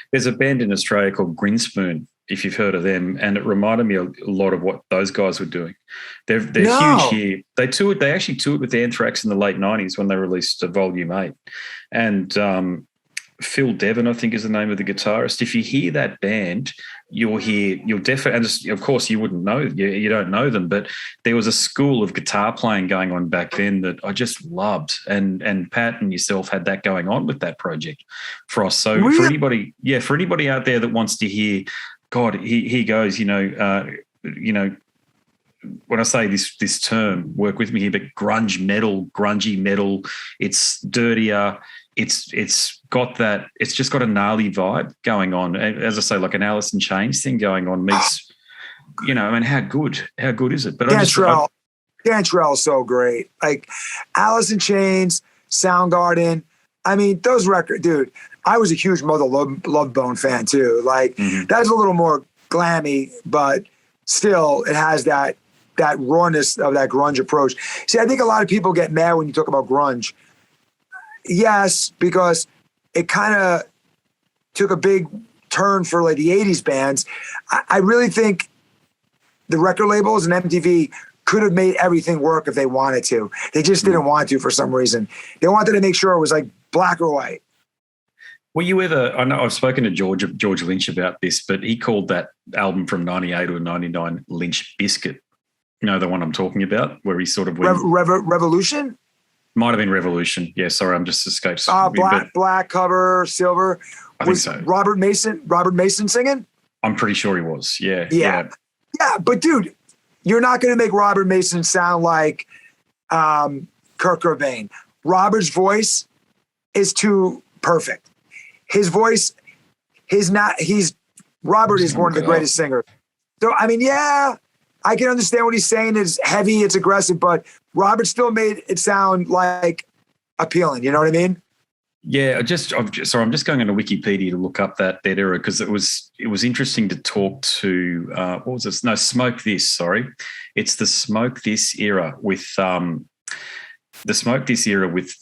There's a band in Australia called Grinspoon, if you've heard of them, and it reminded me a lot of what those guys were doing. They're huge here. They actually toured with Anthrax in the late 90s when they released Volume 8. And Phil Devon, I think, is the name of the guitarist. If you hear that band, you'll definitely, and of course you wouldn't know, you don't know them, but there was a school of guitar playing going on back then that I just loved. And Pat and yourself had that going on with that project, Frost. So really? for anybody out there that wants to hear, God, he goes, when I say this term, work with me here, but grungy metal, it's dirtier. It's just got a gnarly vibe going on. As I say, like an Alice in Chains thing going on meets, how good is it? But Cantrell is so great. Like Alice in Chains, Soundgarden. I mean, those records, dude, I was a huge Mother Love Bone fan too. Like that's a little more glammy, but still it has that rawness of that grunge approach. See, I think a lot of people get mad when you talk about grunge. Yes, because it kind of took a big turn for like the 80s bands. I really think the record labels and MTV could have made everything work if they wanted to. They just didn't want to for some reason. They wanted to make sure it was like black or white. Were you ever, I know I've spoken to George Lynch about this, but he called that album from 98 or 99 Lynch Biscuit. You know the one I'm talking about, where he sort of went... Revolution? Might have been Revolution. Yeah, sorry, I'm just escaped. Black cover, silver. I think so. Robert Mason singing? I'm pretty sure he was. Yeah. Yeah, but dude, you're not going to make Robert Mason sound like Kurt Cobain. Robert's voice is too perfect. His voice, Robert is one of the greatest singers. So, I mean, I can understand what he's saying. It's heavy, it's aggressive, but Robert still made it sound like appealing. You know what I mean? Yeah, I'm just going into Wikipedia to look up that era because it was interesting to talk to what was this? No, Smoke This. Sorry, it's the Smoke This era with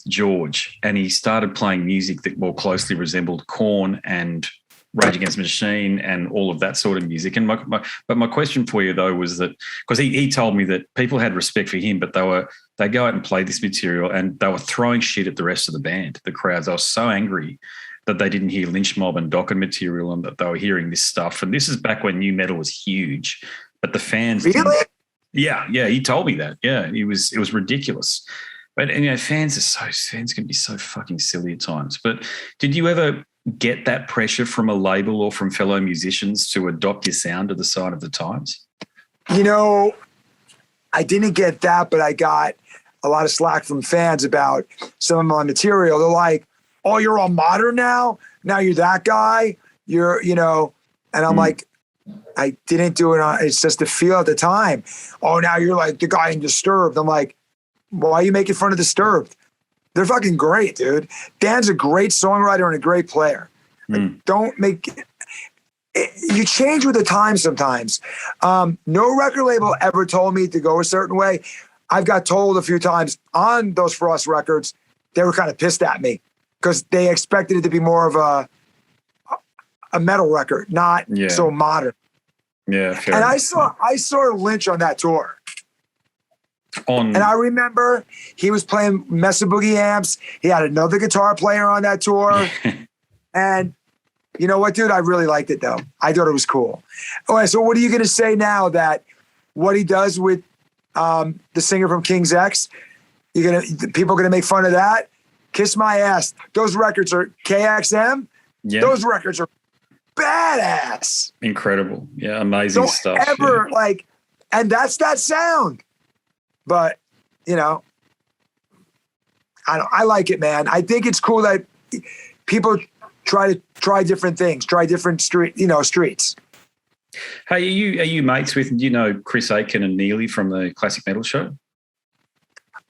George, and he started playing music that more closely resembled Korn and Rage Against the Machine and all of that sort of music. And my question for you though was that because he told me that people had respect for him, but they go out and play this material and they were throwing shit at the rest of the band, the crowds. I was so angry that they didn't hear Lynch Mob and Dokken material and that they were hearing this stuff. And this is back when nu metal was huge, but the fans really? Yeah, he told me that. Yeah, it was ridiculous. But fans can be so fucking silly at times. But did you ever get that pressure from a label or from fellow musicians to adopt your sound to the side of the times? I didn't get that, but I got a lot of slack from fans about some of my material. They're like, "Oh, you're all modern now? Now you're that guy? And I'm like, I didn't do it it's just a feel at the time. Oh, now you're like the guy in Disturbed. I'm like, why are you making fun of Disturbed? They're fucking great, dude. Dan's a great songwriter and a great player. Like, don't make you change with the times sometimes. No record label ever told me to go a certain way. I've got told a few times on those Frost records, they were kind of pissed at me because they expected it to be more of a metal record, not so modern. Yeah, fair. And I saw Lynch on that tour. And I remember he was playing Mesa Boogie amps. He had another guitar player on that tour. And you know what, dude? I really liked it, though. I thought it was cool. All right, so what are you going to say now that what he does with the singer from King's X, people are going to make fun of that? Kiss my ass. Those records are KXM. Yeah. Those records are badass. Incredible. Yeah, amazing stuff. And that's that sound. But, I like it, man. I think it's cool that people try different things, try different streets. Hey, are you mates with, Chris Aiken and Neely from the Classic Metal Show?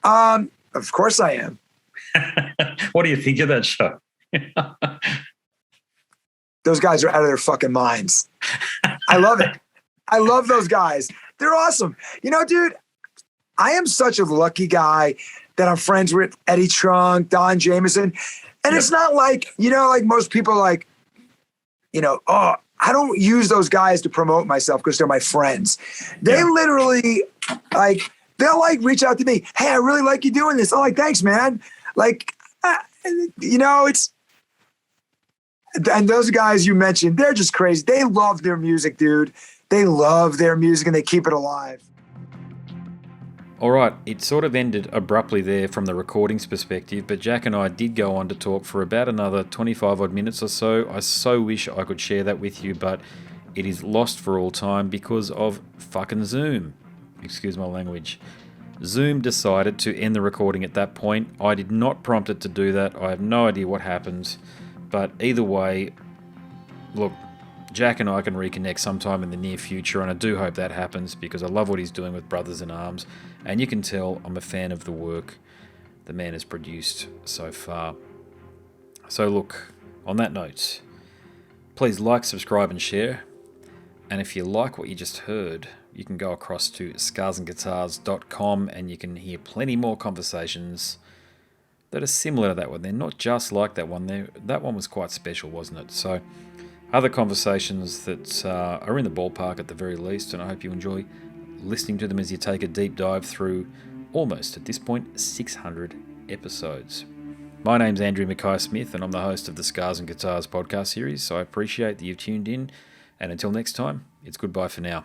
Of course I am. What do you think of that show? Those guys are out of their fucking minds. I love it. I love those guys. They're awesome. Dude, I am such a lucky guy that I'm friends with Eddie Trunk, Don Jameson. And it's not like, like most people I don't use those guys to promote myself because they're my friends. They literally they'll reach out to me. Hey, I really like you doing this. I'm like, thanks, man. And those guys you mentioned, they're just crazy. They love their music, dude. They love their music and they keep it alive. All right, it sort of ended abruptly there from the recording's perspective, but Jack and I did go on to talk for about another 25 odd minutes or so. I so wish I could share that with you, but it is lost for all time because of fucking Zoom. Excuse my language. Zoom decided to end the recording at that point. I did not prompt it to do that. I have no idea what happened, but either way, look, Jack and I can reconnect sometime in the near future, and I do hope that happens because I love what he's doing with Brothers in Arms, and you can tell I'm a fan of the work the man has produced so far. So look, on that note, please like, subscribe and share, and if you like what you just heard, you can go across to scarsandguitars.com and you can hear plenty more conversations that are similar to that one. They're not just like that one. That one was quite special, wasn't it? So other conversations that are in the ballpark at the very least, and I hope you enjoy listening to them as you take a deep dive through almost, at this point, 600 episodes. My name's Andrew Mackay-Smith, and I'm the host of the Scars and Guitars podcast series, so I appreciate that you've tuned in, and until next time, it's goodbye for now.